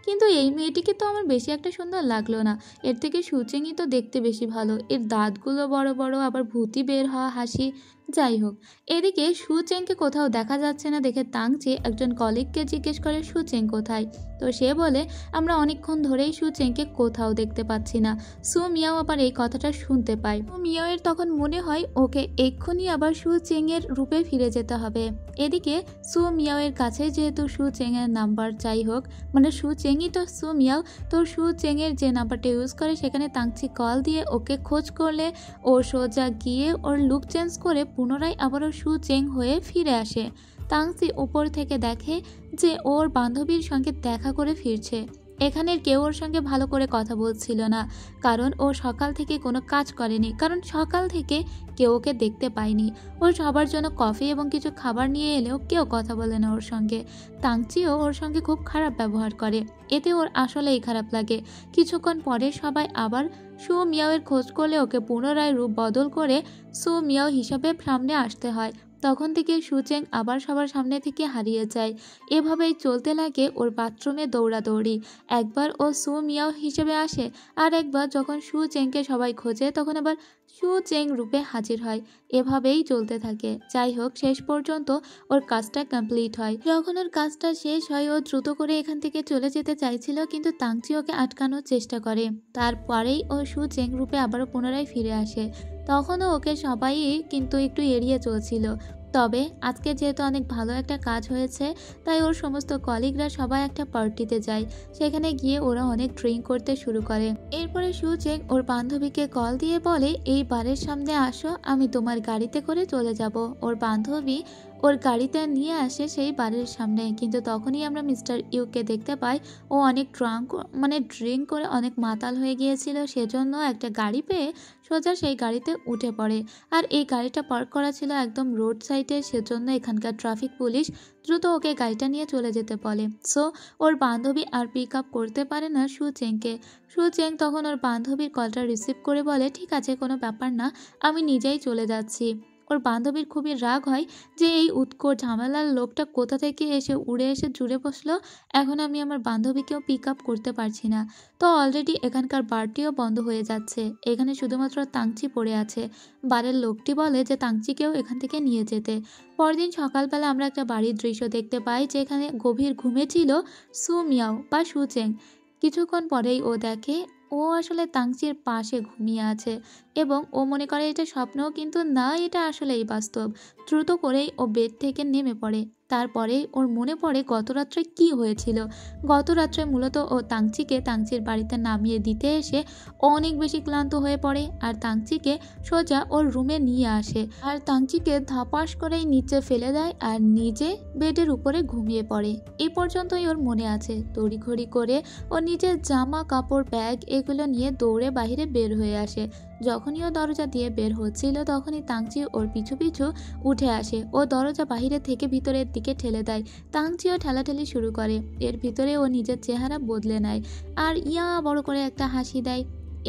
কিন্তু এই মেয়েটিকে তো আমার বেশি একটা সুন্দর লাগলো না, এর থেকে সু চেংই তো দেখতে বেশি ভালো, এর দাঁতগুলো বড় বড়, আবার ভূতি বের হওয়া হাসি। যাই হোক, এদিকে সু চেংকে কোথাও দেখা যাচ্ছে না দেখে তাংচি একজন কলিগকে জিজ্ঞেস করে সু চেং কোথায়। তো সে বলে আমরা অনেকক্ষণ ধরেই সু চেংকে কোথাও দেখতে পাচ্ছি না। সু মিয়াও আবার এই কথাটা শুনতে পায়। সু মিয়াওয়ের তখন মনে হয় ওকে এক্ষুনি আবার সু চেংয়ের রূপে ফিরে যেতে হবে। এদিকে সু মিয়াওয়ের কাছে যেহেতু সু চেংয়ের নাম্বার, যাই হোক মানে সু চেংই তো সু মিয়াও, তো সু চেংয়ের যে নাম্বারটা ইউজ করে সেখানে তাংচি কল দিয়ে ওকে খোঁজ করলে ও সোজা গিয়ে ওর লুক চেঞ্জ করে পুনরায় আবারও সু চেং হয়ে ফিরে আসে। তাংচি উপর থেকে দেখে যে ওর বান্ধবীর সঙ্গে দেখা করে ফিরছে। এখানের কেউ ওর সঙ্গে ভালো করে কথা বলছিল না, কারণ ও সকাল থেকে কোনো কাজ করেনি, কারণ সকাল থেকে কেউ ওকে দেখতে পায়নি। ও সবার জন্য কফি এবং কিছু খাবার নিয়ে এলেও কেউ কথা বলে না ওর সঙ্গে। তাংচিও ওর সঙ্গে খুব খারাপ ব্যবহার করে, এতে ওর আসলেই খারাপ লাগে। কিছুক্ষণ পরে সবাই আবার সু মিয়াওয়ের খোঁজ করলে ওকে পুনরায় রূপ বদল করে সু মিয়াও হিসাবে সামনে আসতে হয়। তখন থেকে সু চেং আবার সবার সামনে থেকে হারিয়ে যায়। এভাবেই চলতে লাগে ওর বাথরুমে দৌড়াদৌড়ি। একবার ও সু মিয়াও হিসেবে আসে, আর একবার যখন সু চেংকে সবাই খোঁজে তখন আবার সু চেং রূপে হাজির হয়। এভাবেই চলতে থাকে। যাই হোক, শেষ পর্যন্ত ওর কাজটা কমপ্লিট হয়। যখন ওর কাজটা শেষ হয় ও দ্রুত করে এখান থেকে চলে যেতে চাইছিল, কিন্তু তাংচি ওকে আটকানোর চেষ্টা করে। তারপরেই ও সু চেং রূপে আবারও পুনরায় ফিরে আসে। তখনও ওকে সবাই কিন্তু একটু এড়িয়ে চলছিল। তবে আজকে যেহেতু অনেক ভালো একটা কাজ হয়েছে, তাই ওর সমস্ত কলিগরা সবাই একটা পার্টিতে যায়। সেখানে গিয়ে ওরা অনেক ড্রিঙ্ক করতে শুরু করে। এরপরে সু চেং ওর বান্ধবীকে কল দিয়ে বলে এই বারের সামনে আসো, আমি তোমার গাড়িতে করে চলে যাব। ওর বান্ধবী ওর গাড়িতে নিয়ে আসে সেই বাড়ির সামনে। কিন্তু তখনই আমরা মিস্টার ইউকে দেখতে পাই। ও অনেক ড্রিঙ্ক করে অনেক মাতাল হয়ে গিয়েছিল, সেজন্য একটা গাড়ি পেয়ে সোজা সেই গাড়িতে উঠে পড়ে। আর এই গাড়িটা পার্ক করা ছিল একদম রোড সাইডে, সেজন্য এখানকার ট্রাফিক পুলিশ দ্রুত ওকে গাড়িটা নিয়ে চলে যেতে বলে। সো ওর বান্ধবী আর পিক আপ করতে পারে না সুচেংকে। সুচেং তখন ওর বান্ধবীর কলটা রিসিভ করে বলে, ঠিক আছে, কোনো ব্যাপার না, আমি নিজেই চলে যাচ্ছি। ওর বান্ধবীর খুবই রাগ হয় যে এই উৎকট ঝামেলার লোকটা কোথা থেকে এসে উড়ে এসে জুড়ে বসলো, এখন আমি আমার বান্ধবীকেও পিক আপ করতে পারছি না। তো অলরেডি এখানকার বারটিও বন্ধ হয়ে যাচ্ছে, এখানে শুধুমাত্র তাংচি পড়ে আছে। বারের লোকটি বলে যে তাংচিকেও এখান থেকে নিয়ে যেতে। পরদিন সকালবেলা আমরা একটা বাড়ির দৃশ্য দেখতে পাই, যেখানে গভীর ঘুমে ছিল সু মিয়াও বা সুচেং। কিছুক্ষণ পরেই ও দেখে ও আসলে তাংচির পাশে ঘুমিয়ে আছে এবং ও মনে করে এটা স্বপ্নও, কিন্তু না, এটা আসলেই বাস্তব। দ্রুত করেই ও বেড থেকে নেমে পড়ে। তারপরেই ওর মনে পড়ে গত রাত্রে কী হয়েছিল। গত রাত্রে মূলত ও তাংচিকে তাংচির বাড়িতে নামিয়ে দিতে এসে অনেক বেশি ক্লান্ত হয়ে পড়ে আর তাংচিকে সোজা ওর রুমে নিয়ে আসে আর তাংচিকে ধাপাস করেই নিচে ফেলে দেয় আর নিজে বেডের উপরে ঘুমিয়ে পড়ে। এই পর্যন্তই ওর মনে আছে। তড়িঘড়ি করে ও নিজের জামা কাপড় ব্যাগ এগুলো নিয়ে দৌড়ে বাইরে বের হয়ে আসে। যখনই ও দরজা দিয়ে বের হচ্ছিল তখনই তাংচি ওর পিছু পিছু উঠে আসে। ও দরজা বাহিরে থেকে ভিতরের দিকে ঠেলে দেয়। তাংচিও ঠেলাঠেলি শুরু করে। এর ভিতরে ও নিজের চেহারা বদলে নেয় আর ইয়া বড় করে একটা হাসি দেয়।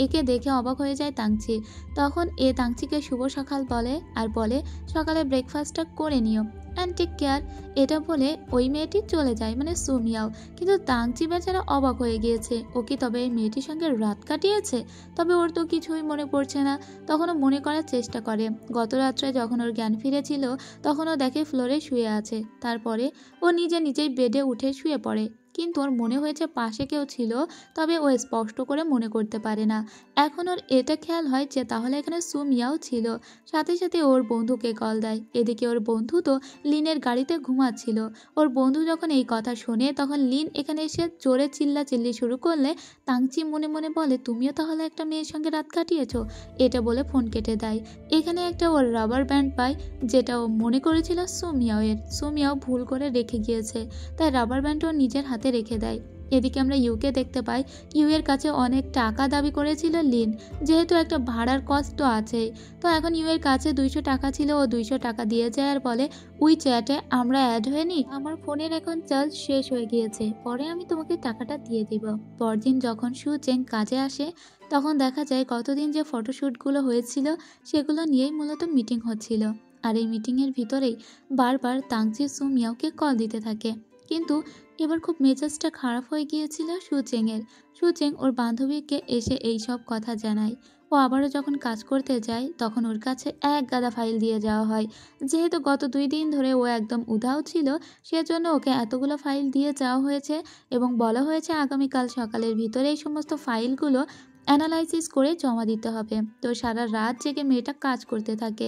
একে দেখে অবাক হয়ে যায় তাংচি। তখন এ তাংচিকে শুভ সকাল বলে আর বলে, সকালে ব্রেকফাস্টটা করে নিও অ্যান্ড টেক কেয়ার। এটা বলে ওই মেয়েটি চলে যায়, মানে সু মিয়াও। কিন্তু তাংচি বেচারা অবাক হয়ে গিয়েছে। ও কি তবে এই মেয়েটির সঙ্গে রাত কাটিয়েছে? তবে ওর তো কিছুই মনে পড়ছে না। তখন ও মনে করার চেষ্টা করে। গত রাত্রে যখন ওর জ্ঞান ফিরেছিল তখন ও দেখে ফ্লোরে শুয়ে আছে। তারপরে ও নিজেই বেডে উঠে শুয়ে পড়ে। কিন্তু ওর মনে হয়েছে পাশে কেউ ছিল, তবে ও স্পষ্ট করে মনে করতে পারে না। এখন ওর এটা খেয়াল হয় যে তাহলে এখানে সু মিয়াও ছিল। সাথে সাথে ওর বন্ধুকে কল দেয়। এদিকে ওর বন্ধু তো লিনের গাড়িতে ঘুমাচ্ছিল। ওর বন্ধু যখন এই কথা শোনে তখন লিন এখানে এসে জোরে চিল্লাচিল্লি শুরু করলে তাংচি মনে মনে বলে, তুমিও তাহলে একটা মেয়ের সঙ্গে রাত কাটিয়েছো? এটা বলে ফোন কেটে দেয়। এখানে একটা ওর রাবার ব্যান্ড পায়, যেটা ও মনে করেছিল সু মিয়াওয়ের। সু মিয়াও ভুল করে রেখে গিয়েছে, তাই রাবার ব্যান্ডও নিজের হাতে রেখে দেয়। এদিকে আমরা ইউকে দেখতে পাই। ইউয়ের কাছে অনেক টাকা দাবি করেছিল লিন, যেহেতু একটা ভাড়ার কষ্ট আছে। তো এখন ইউয়ের কাছে 200 টাকা ছিল, ও 200 টাকা দিয়ে যায় আর বলে, ওই চ্যাটে আমরা অ্যাড হয়ে নি, আমার ফোনের এখন চার্জ শেষ হয়ে গিয়েছে, পরে আমি তোমাকে টাকাটা দিয়ে দিব। পরদিন যখন সুচেং কাজে আসে তখন দেখা যায় কতদিন যে ফটোশ্যুটগুলো হয়েছিল সেগুলো নিয়েই মূলত মিটিং হচ্ছিল। আর এই মিটিংয়ের ভিতরেই বারবার তাংচি সু মিয়াওকে কল দিতে থাকে। কিন্তু এবার খুব মেজাজটা খারাপ হয়ে গিয়েছিল সুচেংয়ের। সুচেং ওর বান্ধবীকে এসে এই সব কথা জানায়। ও আবারও যখন কাজ করতে যায় তখন ওর কাছে এক গাদা ফাইল দিয়ে যাওয়া হয়। যেহেতু গত 2 দিন ধরে ও একদম উধাও ছিল, সেজন্য ওকে এতগুলো ফাইল দিয়ে যাওয়া হয়েছে এবং বলা হয়েছে আগামীকাল সকালের ভিতরে এই সমস্ত ফাইলগুলো অ্যানালাইসিস করে জমা দিতে হবে। তো সারা রাত জেগে মেয়েটা কাজ করতে থাকে।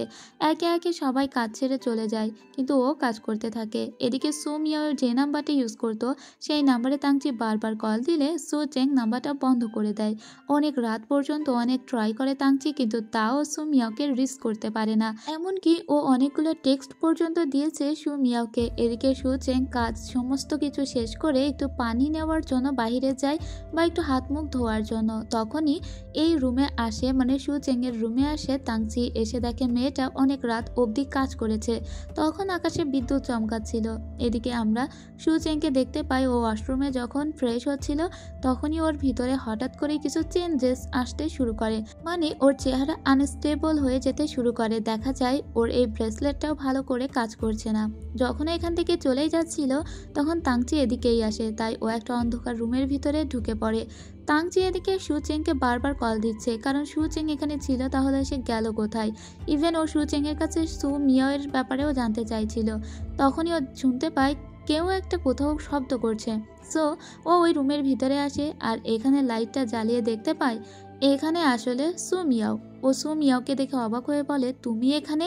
একে একে সবাই কাজ ছেড়ে চলে যায়, কিন্তু ও কাজ করতে থাকে। এদিকে সু মিয়াও যে নাম্বারটা ইউজ করতো সেই নাম্বারে তাংচি বারবার কল দিলে সু চেং নাম্বারটা বন্ধ করে দেয়। অনেক রাত পর্যন্ত অনেক ট্রাই করে তাংচি, কিন্তু তাও সু মিয়াওকে রিচ করতে পারে না। এমনকি ও অনেকগুলো টেক্সট পর্যন্ত দিয়েছে সু মিয়াওকে। এদিকে সু চেং কাজ সমস্ত কিছু শেষ করে একটু পানি নেওয়ার জন্য বাইরে যায় বা একটু হাত মুখ ধোয়ার জন্য। তখনই এই রুমে আসে, মানে সুচেংয়ের রুমে আসে তাংচি। এসে দেখে মেয়েটা অনেক রাত অবধি কাজ করেছে। তখন আকাশে বিদ্যুৎ চমকাচ্ছিল। এদিকে আমরা সুচেংকে দেখতে পাই ও ওয়াশরুমে যখন ফ্রেশ হচ্ছিল তখনই ওর ভিতরে হঠাৎ করে কিছু চেঞ্জেস আসতে শুরু করে, মানে ওর চেহারা আনস্টেবল হয়ে যেতে শুরু করে। দেখা যায় ওর এই ব্রেসলেটটাও ভালো করে কাজ করছে না। যখন এখান থেকে চলেই যাচ্ছিল তখন তাংচি এদিকেই আসে, তাই ও একটা অন্ধকার রুমের ভিতরে ঢুকে পড়ে। তাংচি এদিকে সুচেংকে বারবার কল দিচ্ছে, কারণ সুচেং এখানে ছিল, তাহলে সে গেল কোথায়। ইভেন ও সুচেংয়ের কাছে সু মিয়াওয়ের ব্যাপারেও জানতে চাইছিল। তখনই ও শুনতে পায় কেউ একটা কোথাও শব্দ করছে। সো ও ওই রুমের ভিতরে আসে আর এখানে লাইটটা জ্বালিয়ে দেখতে পায় এখানে আসলে সু মিয়াও। ও সু মিয়াওকে দেখে অবাক হয়ে বলে, তুমি এখানে?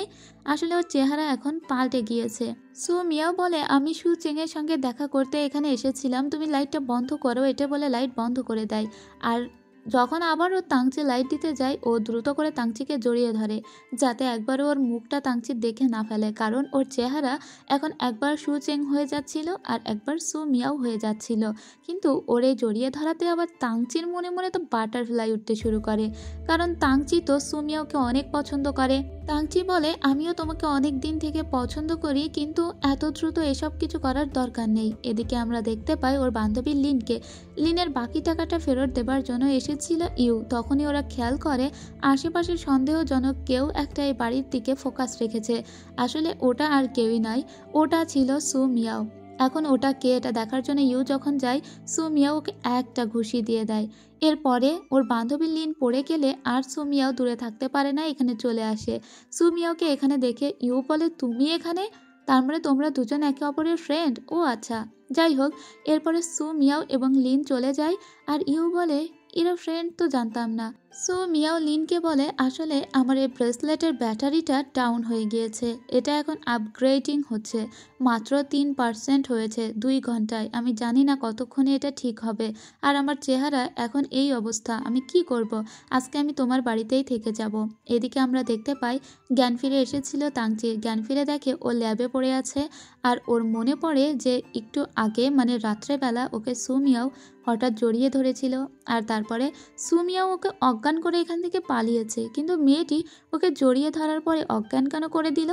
আসলে ওর চেহারা এখন পাল্টে গিয়েছে। সু মিয়াও বলে, আমি সু চেংয়ের সঙ্গে দেখা করতে এখানে এসেছিলাম, তুমি লাইটটা বন্ধ করো। এটা বলে লাইট বন্ধ করে দেয় আর যখন আবারও তাংচি লাইট দিতে যায় ও দ্রুত করে তাংচিকে জড়িয়ে ধরে, যাতে একবারও ওর মুখটা তাংচি দেখে না ফেলে, কারণ ওর চেহারা এখন একবার সু চেং হয়ে যাচ্ছিল আর একবার সু মিয়াও হয়ে যাচ্ছিল। কিন্তু ওর এই জড়িয়ে ধরাতে আবার তাংচির মনে মনে তো বাটারফ্লাই উঠতে শুরু করে, কারণ তাংচি তো সু মিয়াওকে অনেক পছন্দ করে। তাংচি বলে, আমিও তোমাকে অনেক দিন থেকে পছন্দ করি, কিন্তু এত দ্রুত এসব কিছু করার দরকার নেই। এদিকে আমরা দেখতে পাই ওর বান্ধবী লিনকে। লিনের বাকি টাকাটা ফেরত দেবার জন্য এসেছিল ইউ। তখনই ওরা খেয়াল করে আশেপাশে সন্দেহজনক কেউ একটা এই বাড়ির দিকে ফোকাস রেখেছে। আসলে ওটা আর কেউই নয়, ওটা ছিল সু মিয়াও। এখন ওটা কে এটা দেখার জন্য ইউ যখন যায়, সু মিয়াও ওকে একটা ঘুষি দিয়ে দেয়। এরপরে ওর বান্ধবী লিন পড়ে গেলে আর সু মিয়াও দূরে থাকতে পারে না, এখানে চলে আসে। সু মিয়াওকে এখানে দেখে ইউ বলে, তুমি এখানে? তার মানে তোমরা দুজন একে অপরের ফ্রেন্ড? ও আচ্ছা, যাই হোক। এরপরে সু মিয়াও এবং লিন চলে যায় আর ইউ বলে, এরা ফ্রেন্ড তো জানতাম না। সো মিয়াও লিনকে বলে, আসলে আমার এই ব্রেসলেটের ব্যাটারিটা ডাউন হয়ে গিয়েছে, এটা এখন আপগ্রেডিং হচ্ছে, মাত্র 3% হয়েছে 2 ঘন্টায়। আমি জানি না কতক্ষণে এটা ঠিক হবে, আর আমার চেহারা এখন এই অবস্থা, আমি কি করব? আজকে আমি তোমার বাড়িতেই থেকে যাব। এদিকে আমরা দেখতে পাই জ্ঞান ফিরে এসেছিল তাংচি। জ্ঞান ফিরে দেখে ও ল্যাবে পড়ে আছে, আর ওর মনে পড়ে যে একটু আগে মানে রাত্রেবেলা ওকে সু মিয়াও হঠাৎ জড়িয়ে ধরেছিল, আর তারপরে সু মিয়াও ওকে অজ্ঞান করে এখান থেকে পালিয়েছে। কিন্তু মেয়েটি ওকে জড়িয়ে ধরার পরে অজ্ঞান কেন করে দিল,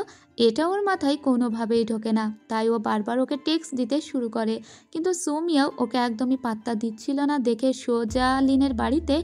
এটা ওর মাথায় কোনোভাবেই ঢোকে না। তাই ও বারবার ওকে টেক্সট দিতে শুরু করে, কিন্তু সু মিয়াও ওকে একদমই পাত্তা দিচ্ছিল না। দেখে সোজা লিনের বাড়িতে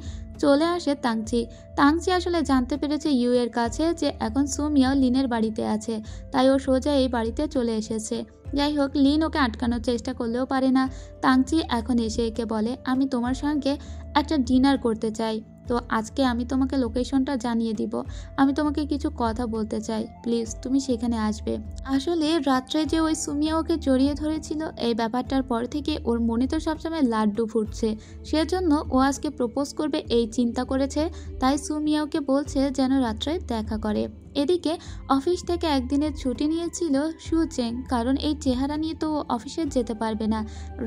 চলে আসে তাংচি। তাংচি আসলে জানতে পেরেছে ইউ এর কাছে যে এখন সু মিয়াও লিনের বাড়িতে আছে, তাই ও সোজা এই বাড়িতে চলে এসেছে। যাই হোক, লিন ওকে আটকানোর চেষ্টা করলেও পারে না। তাংচি এখন এসে একে বলে, আমি তোমার সঙ্গে একটা ডিনার করতে চাই, তো আজকে আমি তোমাকে লোকেশনটা জানিয়ে দিব। আমি তোমাকে কিছু কথা বলতে চাই, প্লিজ তুমি সেখানে আসবে। আসলে রাত্রে যে ওই সুমিয়া ওকে জড়িয়ে ধরেছিল, এই ব্যাপারটার পর থেকে ওর মনে তো সবসময় লাড্ডু ফুটছে, সেজন্য ও আজকে প্রপোজ করবে এই চিন্তা করেছে। তাই সুমিয়া ওকে বলছে যেন রাত্রে দেখা করে। এদিকে অফিস থেকে একদিনের ছুটি নিয়েছিল সু চেং, কারণ এই চেহারা নিয়ে তো অফিসে যেতে পারবে না।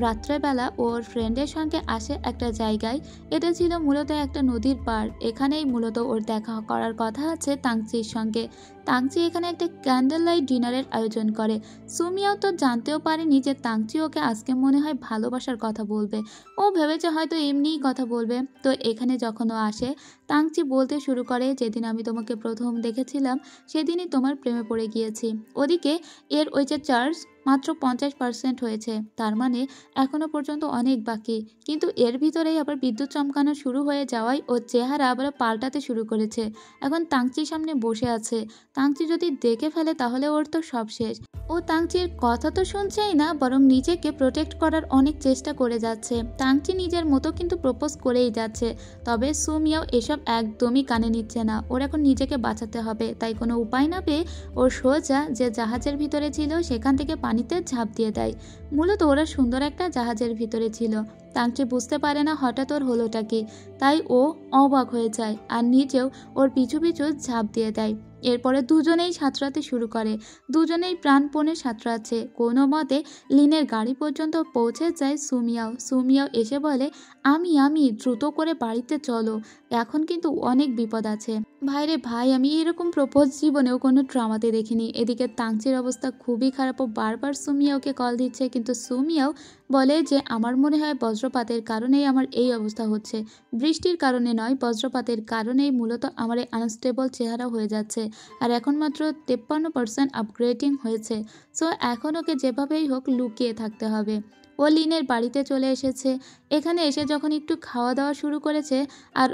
রাত্রেবেলা ওর ফ্রেন্ডের সঙ্গে আসে একটা জায়গায়, এটা ছিল মূলত একটা নদীর পাড়। এখানেই মূলত ওর দেখা করার কথা আছে তাংচির সঙ্গে। তাংচি এখানে একটা ক্যান্ডেল লাইট ডিনারের আয়োজন করে। সুমিয়াও তো জানতেও পারেনি যে তাংচি ওকে আজকে মনে হয় ভালোবাসার কথা বলবে। ও ভেবেছে হয়তো এমনিই কথা বলবে। তো এখানে যখন ও আসে, তাংচি বলতে শুরু করে, যেদিন আমি তোমাকে প্রথম দেখেছিলাম সেদিনই তোমার প্রেমে পড়ে গিয়েছি। ওদিকে এর ওই যে চার্জ মাত্র 50% হয়েছে, তার মানে এখনো পর্যন্ত অনেক বাকি। কিন্তু এর ভিতরেই আবার বিদ্যুৎ চমকানো শুরু হয়ে যাওয়ায় ওর চেহারা আবার পাল্টাতে শুরু করেছে। এখন তাংচির সামনে বসে আছে, তাংচি যদি দেখে ফেলে তাহলে ওর তো সব শেষ। ও তাংচির কথা তো শুনছেই না, বরং নিজেকে প্রোটেক্ট করার অনেক চেষ্টা করে যাচ্ছে। তাংচি নিজের মতো কিন্তু প্রপোজ করেই যাচ্ছে, তবে সুমিয়াও এসব একদমই কানে নিচ্ছে না। ওর এখন নিজেকে বাঁচাতে হবে, তাই কোনো উপায় না পেয়ে ও সোজা যে জাহাজের ভিতরে ছিল সেখান থেকে পানিতে ঝাঁপ দিয়ে দেয়। মূলত ওরা সুন্দর একটা জাহাজের ভিতরে ছিল। তাংচি বুঝতে পারে না হঠাৎ ওর হলোটা কি, তাই ও অবাক হয়ে যায় আর নিজেও ওর পিছু পিছু ঝাঁপ দিয়ে দেয়। এরপরে দুজনেই সাঁতরাতে শুরু করে, দুজনেই প্রাণপণে সাঁতরাচ্ছে। কোনো মতে লিনের গাড়ি পর্যন্ত পৌঁছে যায় সুমিয়াও। সুমিয়াও এসে বলে, আমি দ্রুত করে বাড়িতে চলো, এখন কিন্তু অনেক বিপদ আছে। ভাইরে ভাই, আমি এরকম প্রপোজ জীবনেও কোনো ড্রামাতে দেখিনি। এদিকে তাংচির অবস্থা খুবই খারাপ, ও বারবার সুমিয়াওকে কল দিচ্ছে, কিন্তু সুমিয়াও বলে যে আমার মনে হয় বজ্রপাতের কারণেই আমার এই অবস্থা হচ্ছে, বৃষ্টির কারণে নয়, বজ্রপাতের কারণেই মূলত আমার এই আনস্টেবল চেহারা হয়ে যাচ্ছে। আর এখন মাত্র 53% আপগ্রেডিং হয়েছে, সো এখন ওকে যেভাবেই হোক লুকিয়ে থাকতে হবে। ও লিনের বাড়িতে চলে এসেছে। এখানে এসে যখন একটু খাওয়া দাওয়া শুরু করেছে, আর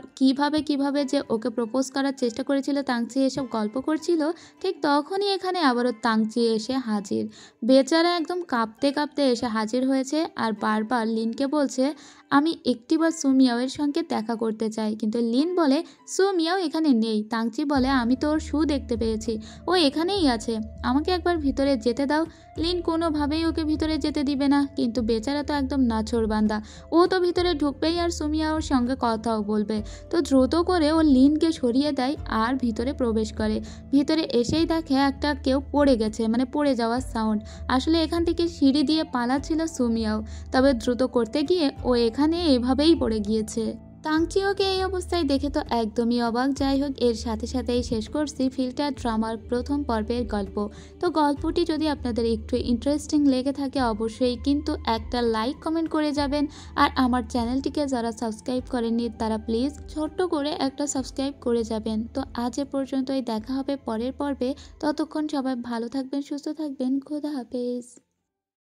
কিভাবে যে ওকে প্রপোজ করার চেষ্টা করেছিল তাংচি এসব গল্প করছিল, ঠিক তখনই এখানে আবারও তাংচি এসে হাজির। বেচারা একদম কাঁপতে কাঁপতে এসে হাজির হয়েছে, আর বারবার লিনকে বলছে আমি একটিবার সুমিয়াওয়ের সঙ্গে দেখা করতে চাই। কিন্তু লিন বলে সুমিয়াও এখানে নেই। তাংচি বলে আমি তো ওর শু দেখতে পেয়েছি, ও এখানেই আছে, আমাকে একবার ভিতরে যেতে দাও। লিন কোনোভাবেই ওকে ভিতরে যেতে দিবে না, কিন্তু বেচারা তো একদম নাছোড়বান্দা, ও তো ভিতরে ঢুকবেই আর সুমিয়াওর সঙ্গে কথাও বলবে। তো দ্রুত করে ও লিনকে সরিয়ে দেয় আর ভিতরে প্রবেশ করে। ভিতরে এসেই দেখে একটা কেউ পড়ে গেছে, মানে পড়ে যাওয়ার সাউন্ড। আসলে এখান থেকে সিঁড়ি দিয়ে পালাচ্ছিল সুমিয়াও, তবে দ্রুত করতে গিয়ে ও এখানে এভাবেই পড়ে গিয়েছে। তাংচিওকে এই অবস্থায় দেখে তো একদমই অবাক। যাই হোক, এর সাথে সাথেই শেষ করছি ফিল্টার ড্রামার প্রথম পর্বের গল্প। তো গল্পটি যদি আপনাদের একটু ইন্টারেস্টিং লেগে থাকে অবশ্যই কিন্তু একটা লাইক কমেন্ট করে যাবেন। আর আমার চ্যানেলটিকে যারা সাবস্ক্রাইব করেননি তারা প্লিজ ছোট্ট করে একটা সাবস্ক্রাইব করে যাবেন। তো আজ এ পর্যন্তই, দেখা হবে পরের পর্বে। ততক্ষণ সবাই ভালো থাকবেন, সুস্থ থাকবেন। খোদা হাফেজ।